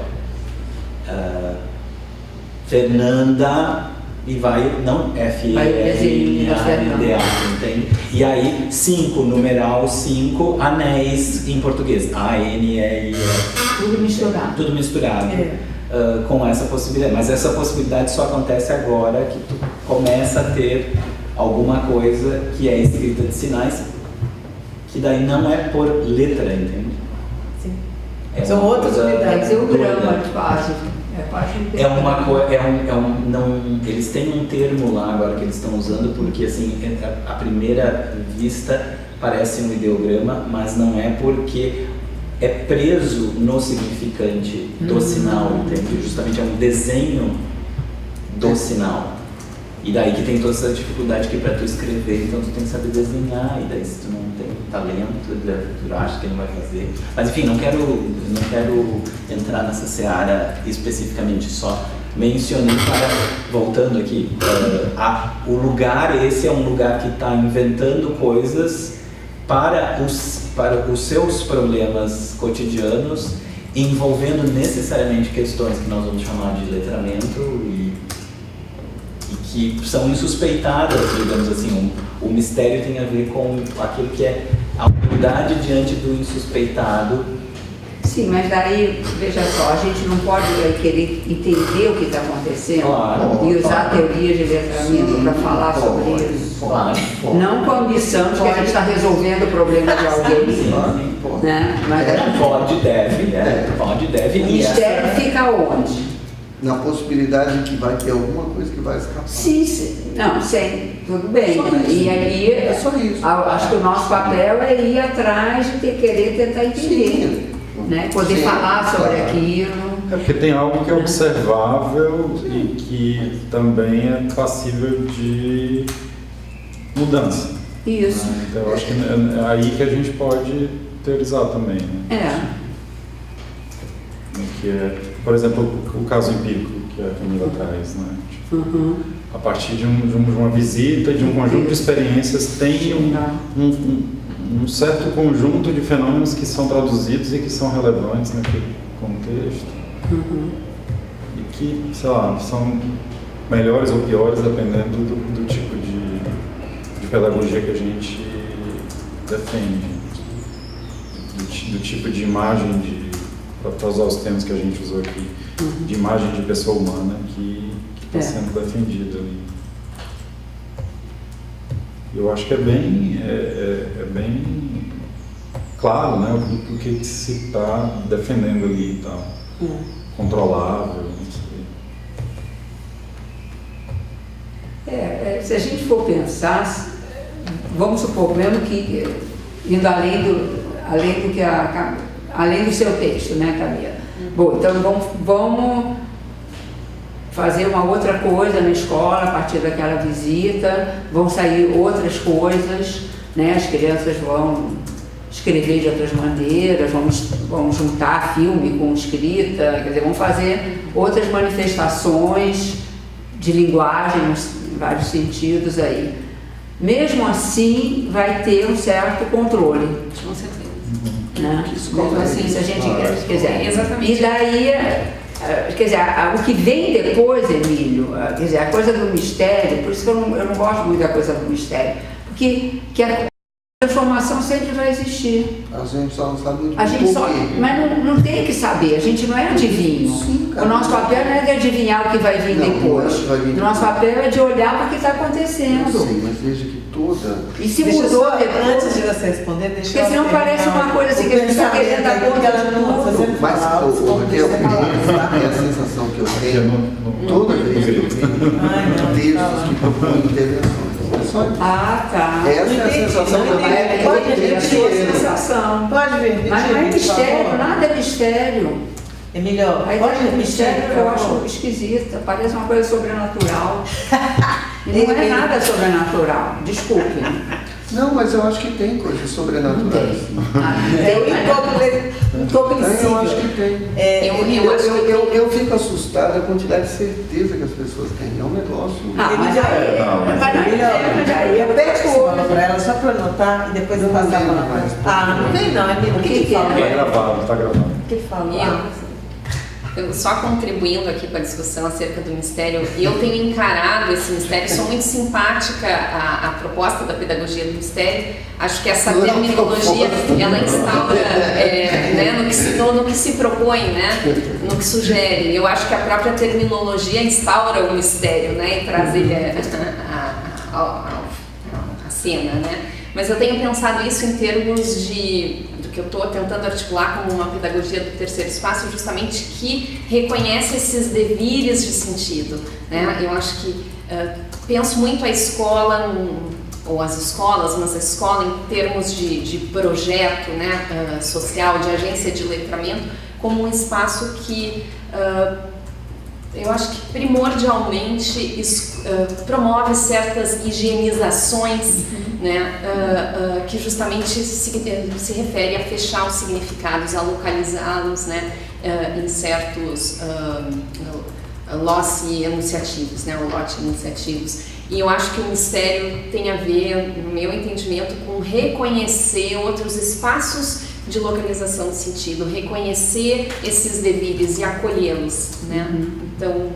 Fernanda, e vai, não, F-E-R-N-A-N-D-A, entende? E aí, 5, numeral 5, anéis em português, A-N-E-I-S. Tudo misturado. Com essa possibilidade, mas essa possibilidade só acontece agora que tu começa a ter alguma coisa que é escrita de sinais, que daí não é por letra, entende? Sim. São outras unidades. É o grama básico. Eles têm um termo lá agora que eles estão usando, porque assim, à primeira vista parece um ideograma, mas não é, porque é preso no significante do sinal, entende? Justamente é um desenho do sinal. E daí que tem toda essa dificuldade que para tu escrever, então tu tem que saber desenhar, e daí se tu não tem talento, tu acha que não vai fazer. Mas enfim, não quero entrar nessa seara especificamente, só mencionei voltando aqui, o lugar, esse é um lugar que está inventando coisas para os seus problemas cotidianos, envolvendo necessariamente questões que nós vamos chamar de letramento e que são insuspeitadas, digamos assim. O mistério tem a ver com aquilo que é a humildade diante do insuspeitado, Sim, mas daí, veja só, a gente não pode querer entender o que está acontecendo Claro, e usar claro. teorias de letramento para falar sobre isso. Claro. Não com a ambição de que a gente está resolvendo o problema de alguém, Sim. né? Mas Pode, deve, né? Pode, deve. o mistério fica onde? Na possibilidade de que vai ter alguma coisa que vai escapar. Sim. Não, sim, tudo bem. Só isso. E aí, É só isso. acho que o nosso papel é ir atrás de querer tentar entender, né? Poder Sim, falar sobre claro. aquilo. É porque tem algo que é observável e que também é passível de mudança. Isso. Né? Então eu acho que é aí que a gente pode teorizar também. Né? É. Que é, por exemplo, o caso empírico que a Camila traz, né? Tipo, Uhum. a partir de uma visita, de um conjunto de experiências, tem um certo conjunto de fenômenos que são traduzidos e que são relevantes naquele contexto. Uhum. E que, sei lá, são melhores ou piores dependendo do tipo de pedagogia que a gente defende, do tipo de imagem, para usar os termos que a gente usou aqui, de imagem de pessoa humana que está sendo defendida ali. Eu acho que é bem claro, né, o que se está defendendo ali e tal. Controlável, não sei. Se a gente for pensar, vamos supor, mesmo que indo além do seu texto, né, Camila? Bom, então vamos fazer uma outra coisa na escola a partir daquela visita, vão sair outras coisas, né? As crianças vão escrever de outras maneiras, vamos juntar filme com escrita, quer dizer, vamos fazer outras manifestações de linguagem em vários sentidos aí. Mesmo assim, vai ter um certo controle. Com certeza. Né? Mesmo assim, se a gente quiser. Exatamente. E daí, quer dizer, o que vem depois, Emílio, quer dizer, a coisa do mistério, por isso que eu não gosto muito da coisa do mistério, porque a transformação sempre vai existir. A gente só não sabe muito A gente só, porquê. mas não tem que saber, a gente não é adivinho. Sim, cara. O nosso papel não é de adivinhar o que vai vir Não, não é depois. o que vai vir O nosso papel é de olhar para o que está acontecendo. Sim, mas veja que toda... E se Deixa mudou só, depois. antes de você responder, deixa Porque senão parece uma coisa assim que a gente está querendo dar conta de tudo. Mas, Raquel, é a sensação que eu tenho toda vez que eu tenho textos que propõem intervenções. É só isso. Ah, tá. Essa é a sensação que eu tenho. Pode É a sua repetir. sensação. Pode ver, Mas não é por mistério, favor. nada é mistério. Emílio, A pode ideia de repetir, mistério por eu favor? acho esquisita, parece uma coisa sobrenatural. E não é nada sobrenatural, desculpe. Não, mas eu acho que tem coisas sobrenaturais. Eu acho que tem. Eu fico assustado com a quantidade de certeza que as pessoas têm. É um negócio. Ah, mas aí Repete essa bola pra ela, só pra anotar e depois eu passar a bola pra ela. Não vem não, Emílio. O que que fala? Tá gravado, tá gravado. O que fala? Eu só contribuindo aqui para a discussão acerca do mistério, eu tenho encarado esse mistério, sou muito simpática à proposta da pedagogia do mistério, acho que essa terminologia, ela instaura né, no que se propõe, né, no que sugere. Eu acho que a própria terminologia instaura o mistério, né, e traz ele à cena, né. Mas eu tenho pensado isso em termos do que eu estou tentando articular como uma pedagogia do terceiro espaço, justamente que reconhece esses devires de sentido, né? Eu acho que penso muito a escola, ou as escolas, mas a escola em termos de projeto, né, social, de agência de letramento, como um espaço que eu acho que primordialmente promove certas higienizações, né, que justamente se refere a fechar os significados, a localizá-los, né, em certos loci enunciativos, né, ou lote enunciativos. E eu acho que o mistério tem a ver, no meu entendimento, com reconhecer outros espaços de localização de sentido, reconhecer esses devires e acolhê-los, né? Então,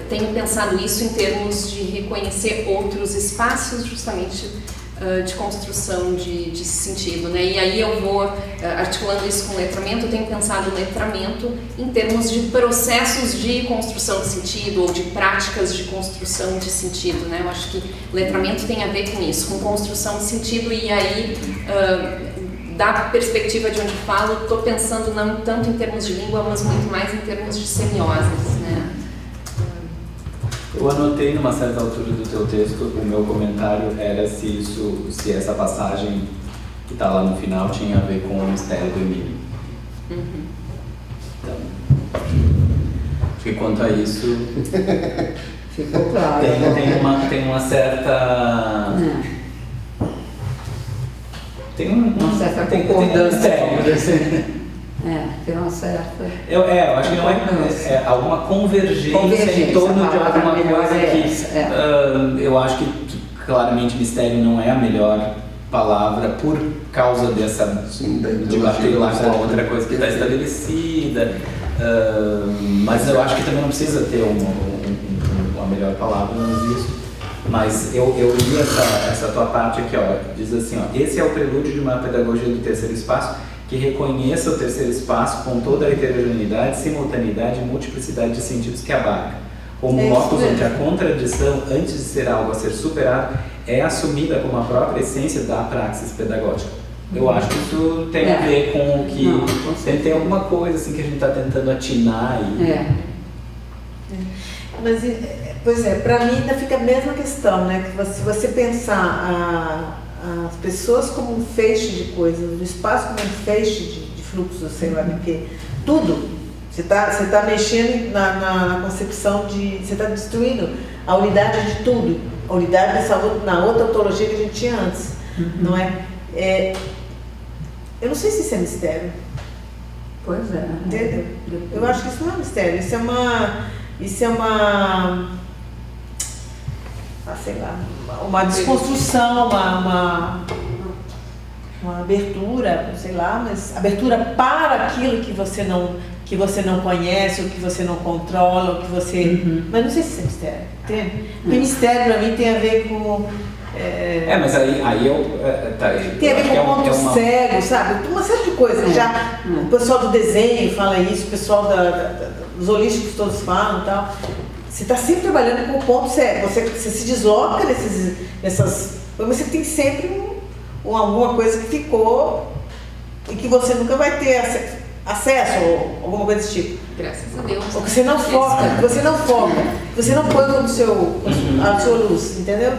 tenho pensado isso em termos de reconhecer outros espaços, justamente de construção de sentido, né? E aí eu vou articulando isso com letramento. Eu tenho pensado letramento em termos de processos de construção de sentido ou de práticas de construção de sentido, né? Eu acho que letramento tem a ver com isso, com construção de sentido, e aí da perspectiva de onde falo, estou pensando não tanto em termos de língua, mas muito mais em termos de semioses, né? Eu anotei numa certa altura do teu texto, o meu comentário era se essa passagem que está lá no final tinha a ver com o mistério do Emílio. Então, acho que quanto a isso, ficou claro. tem uma certa... Tem uma certa concordância. Tem uma certa... Eu acho que não é alguma convergência em torno de alguma coisa que... eu acho que claramente mistério não é a melhor palavra por causa dessa... de bater lá com a outra coisa que está estabelecida. Mas eu acho que também não precisa ter uma melhor palavra, não existe. Mas eu li essa tua parte aqui, ó, diz assim, ó, esse é o prelúdio de uma pedagogia do terceiro espaço que reconheça o terceiro espaço com toda a heterogeneidade, simultaneidade e multiplicidade de sentidos que abarca. Como locus onde a contradição, antes de ser algo a ser superado, é assumida como a própria essência da praxis pedagógica. Eu acho que isso tem a ver com o que... tem alguma coisa assim que a gente está tentando atinar e... Mas, pois é, para mim ainda fica a mesma questão, né? Que se você pensar as pessoas como um feixe de coisas, o espaço como um feixe de fluxos, sei lá de quê, tudo. Você tá mexendo na concepção de... Você está destruindo a unidade de tudo, a unidade na outra ontologia que a gente tinha antes, não é? Eu não sei se isso é mistério. Pois é. Entendeu? Eu acho que isso não é mistério, isso é uma sei lá, uma desconstrução, uma abertura, sei lá, mas abertura para aquilo que você não conhece, ou que você não controla, ou que você... Mas não sei se isso é mistério, entende? Porque mistério para mim tem a ver com... mas aí eu... tem a ver com ponto cego, sabe? Uma série de coisas. Já o pessoal do desenho fala isso, o pessoal dos holísticos todos falam e tal. Você está sempre trabalhando com o ponto cego. Você se desloca nessas... Mas você tem sempre alguma coisa que ficou e que você nunca vai ter acesso ou alguma coisa desse tipo. Graças a Deus. Ou que você não foca, você não põe como a sua luz, entendeu?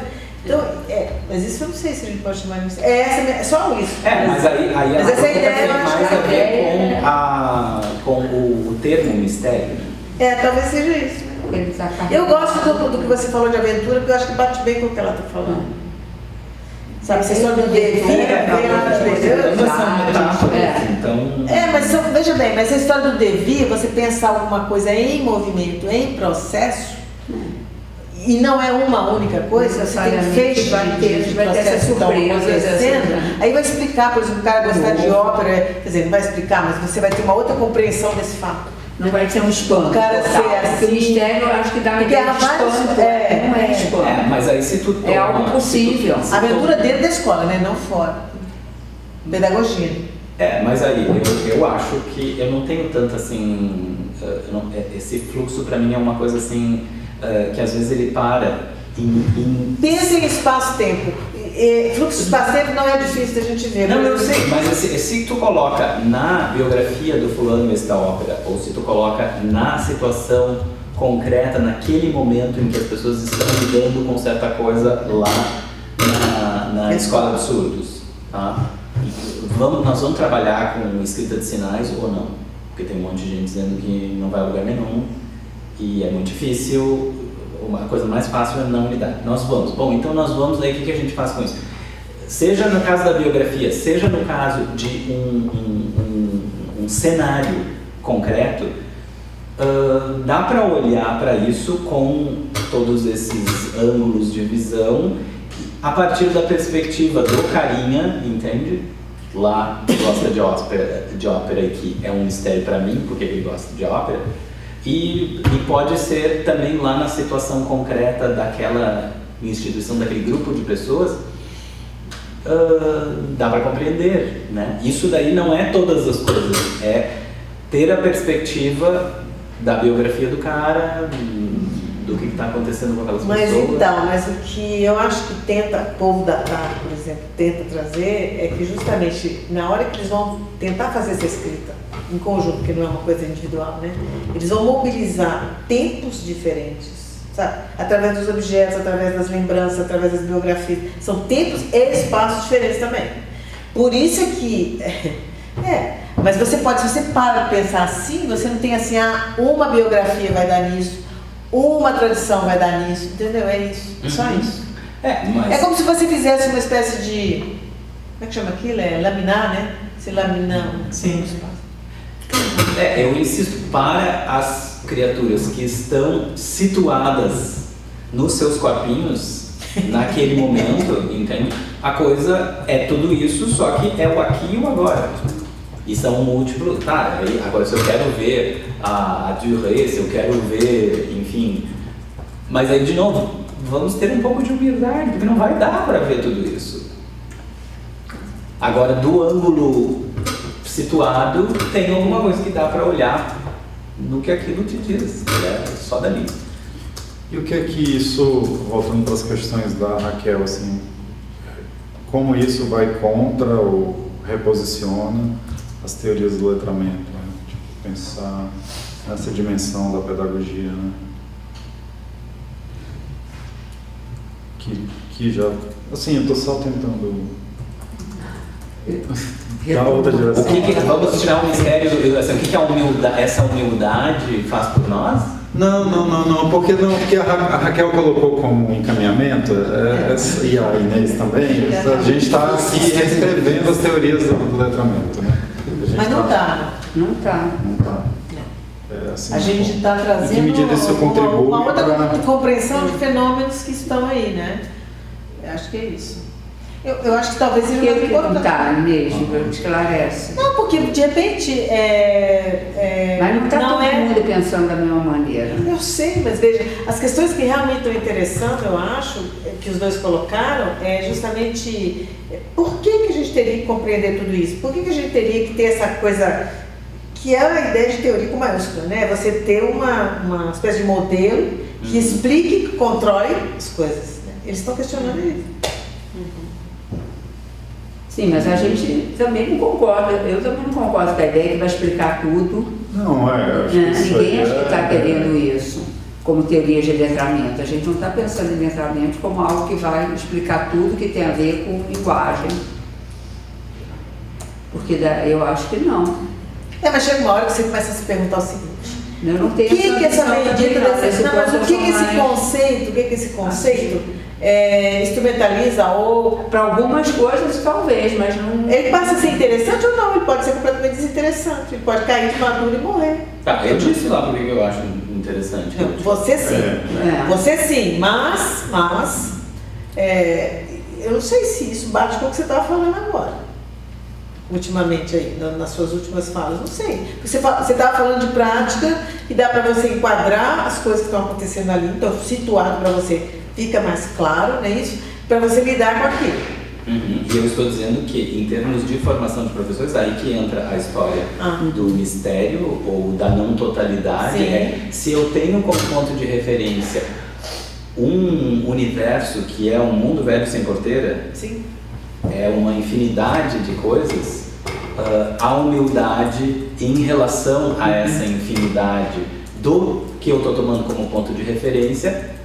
Então, mas isso eu não sei se a gente pode chamar de mistério. É só isso. Mas aí mas essa ideia tem mais a ver com o termo mistério. Talvez seja isso. Eu gosto do que você falou de aventura, porque eu acho que bate bem com o que ela está falando. Sabe, essa história do devia, vem lá das mas veja bem, mas a história do devia, você pensar alguma coisa em movimento, em processo, e não é uma única coisa, você tem feixe de processo que estão acontecendo, aí vai explicar, por exemplo, o cara gostar de ópera, quer dizer, não vai explicar, mas você vai ter uma outra compreensão desse fato. Não vai ser um espanto. O cara ser assim. O mistério, eu acho que dá uma ideia de espanto. Não é espanto. Mas aí se tu toma, é algo possível. Aventura dentro da escola, né? Não fora. Pedagogia. Mas aí eu acho que eu não tenho tanto assim. Esse fluxo para mim é uma coisa assim que às vezes ele para Pensa em espaço-tempo. Fluxo espaço-tempo não é difícil da gente ver. Não, eu sei, mas se tu coloca na biografia do fulano esse da ópera, ou se tu coloca na situação concreta, naquele momento em que as pessoas estão lidando com certa coisa lá na escola de surdos, tá? Nós vamos trabalhar com escrita de sinais ou não? Porque tem um monte de gente dizendo que não vai a lugar nenhum e é muito difícil. Uma coisa mais fácil é não lidar. Nós vamos. Bom, então nós vamos, daí o que a gente faz com isso? Seja no caso da biografia, seja no caso de um cenário concreto, dá para olhar para isso com todos esses ângulos de visão a partir da perspectiva do carinha, entende? Lá gosta de ópera e que é um mistério para mim, porque ele gosta de ópera. E pode ser também lá na situação concreta daquela instituição, daquele grupo de pessoas, dá para compreender, né? Isso daí não é todas as coisas, é ter a perspectiva da biografia do cara, do que está acontecendo com aquelas pessoas. Mas o que eu acho que o povo da tarde, por exemplo, tenta trazer é que justamente na hora que eles vão tentar fazer essa escrita em conjunto, porque não é uma coisa individual, né? Eles vão mobilizar tempos diferentes, sabe? Através dos objetos, através das lembranças, através das biografias. São tempos e espaços diferentes também. Por isso é que... mas você pode, se você para de pensar assim, você não tem assim, uma biografia vai dar nisso, uma tradição vai dar nisso, entendeu? É isso, só isso. É como se você fizesse uma espécie de... Como é que chama aquilo? É laminar, né? Se laminar um espaço. Eu insisto, para as criaturas que estão situadas nos seus corpinhos, naquele momento, entende? A coisa é tudo isso, só que é o aqui e o agora. E são múltiplos, agora se eu quero ver a Durée, se eu quero ver, enfim... Mas aí, de novo, vamos ter um pouco de humildade, porque não vai dar para ver tudo isso. Agora, do ângulo situado, tem alguma coisa que dá para olhar no que aquilo te diz, só dali. E o que é que isso, voltando para as questões da Raquel, assim, como isso vai contra ou reposiciona as teorias do letramento, né? Tipo, pensar nessa dimensão da pedagogia, né? Que já, assim, eu estou só tentando dar outra direção. Vamos tirar um mistério, assim, o que essa humildade faz por nós? Não, porque a Raquel colocou como encaminhamento, e a Inês também, a gente está aqui reescrevendo as teorias do letramento, né? Mas não está. Não está. Assim, a gente está trazendo uma outra compreensão de fenômenos que estão aí, né? Eu acho que é isso. Eu acho que talvez seja mais importante. Tá, Inês, esclarece. Não, porque de repente mas não está todo mundo pensando da mesma maneira. Eu sei, mas veja, as questões que realmente estão interessando, eu acho, que os dois colocaram, é justamente por que a gente teria que compreender tudo isso? Por que a gente teria que ter essa coisa que é a ideia de teoria com maiúscula, né? Você ter uma espécie de modelo que explique e controle as coisas. Né? Eles estão questionando isso. Sim, mas a gente também não concorda, eu também não concordo com a ideia que vai explicar tudo. Não, acho que ninguém acha que está querendo isso como teoria de letramento. A gente não está pensando em letramento como algo que vai explicar tudo que tem a ver com linguagem. Porque eu acho que não. Mas chega uma hora que você começa a se perguntar o seguinte. Eu não tenho essa medida mas o que esse conceito instrumentaliza ou... Para algumas coisas, talvez, mas não... Ele passa a ser interessante ou não? Ele pode ser completamente desinteressante. Ele pode cair de maduro e morrer. Eu disse lá porque eu acho interessante. Você sim. Você sim, mas eu não sei se isso bate com o que você estava falando agora. Ultimamente aí, nas suas últimas falas, não sei. Você estava falando de prática e dá para você enquadrar as coisas que estão acontecendo ali, então situado para você fica mais claro, não é isso? Para você lidar com aquilo. E eu estou dizendo que, em termos de formação de professores, aí que entra a história do mistério ou da não totalidade. Se eu tenho como ponto de referência um universo que é um mundo velho sem porteira, é uma infinidade de coisas, a humildade em relação a essa infinidade do que eu estou tomando como ponto de referência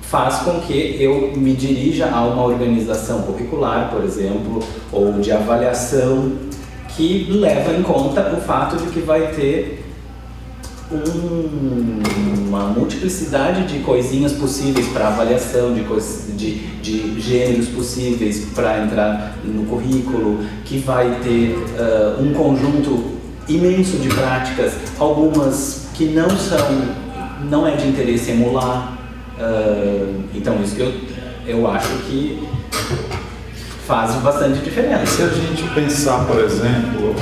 faz com que eu me dirija a uma organização curricular, por exemplo, ou de avaliação que leva em conta o fato de que vai ter uma multiplicidade de coisinhas possíveis para avaliação, de gêneros possíveis para entrar no currículo, que vai ter um conjunto imenso de práticas, algumas que não é de interesse emular. Então isso que eu acho que faz bastante diferença. Se a gente pensar, por exemplo,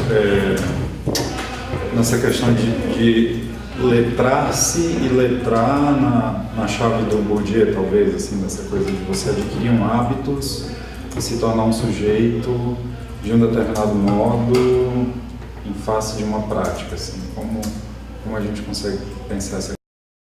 nessa questão de letrar-se e letrar na chave do Bourdieu, talvez, assim, dessa coisa de você adquirir hábitos se tornar um sujeito de um determinado modo em face de uma prática, assim, como a gente consegue pensar essa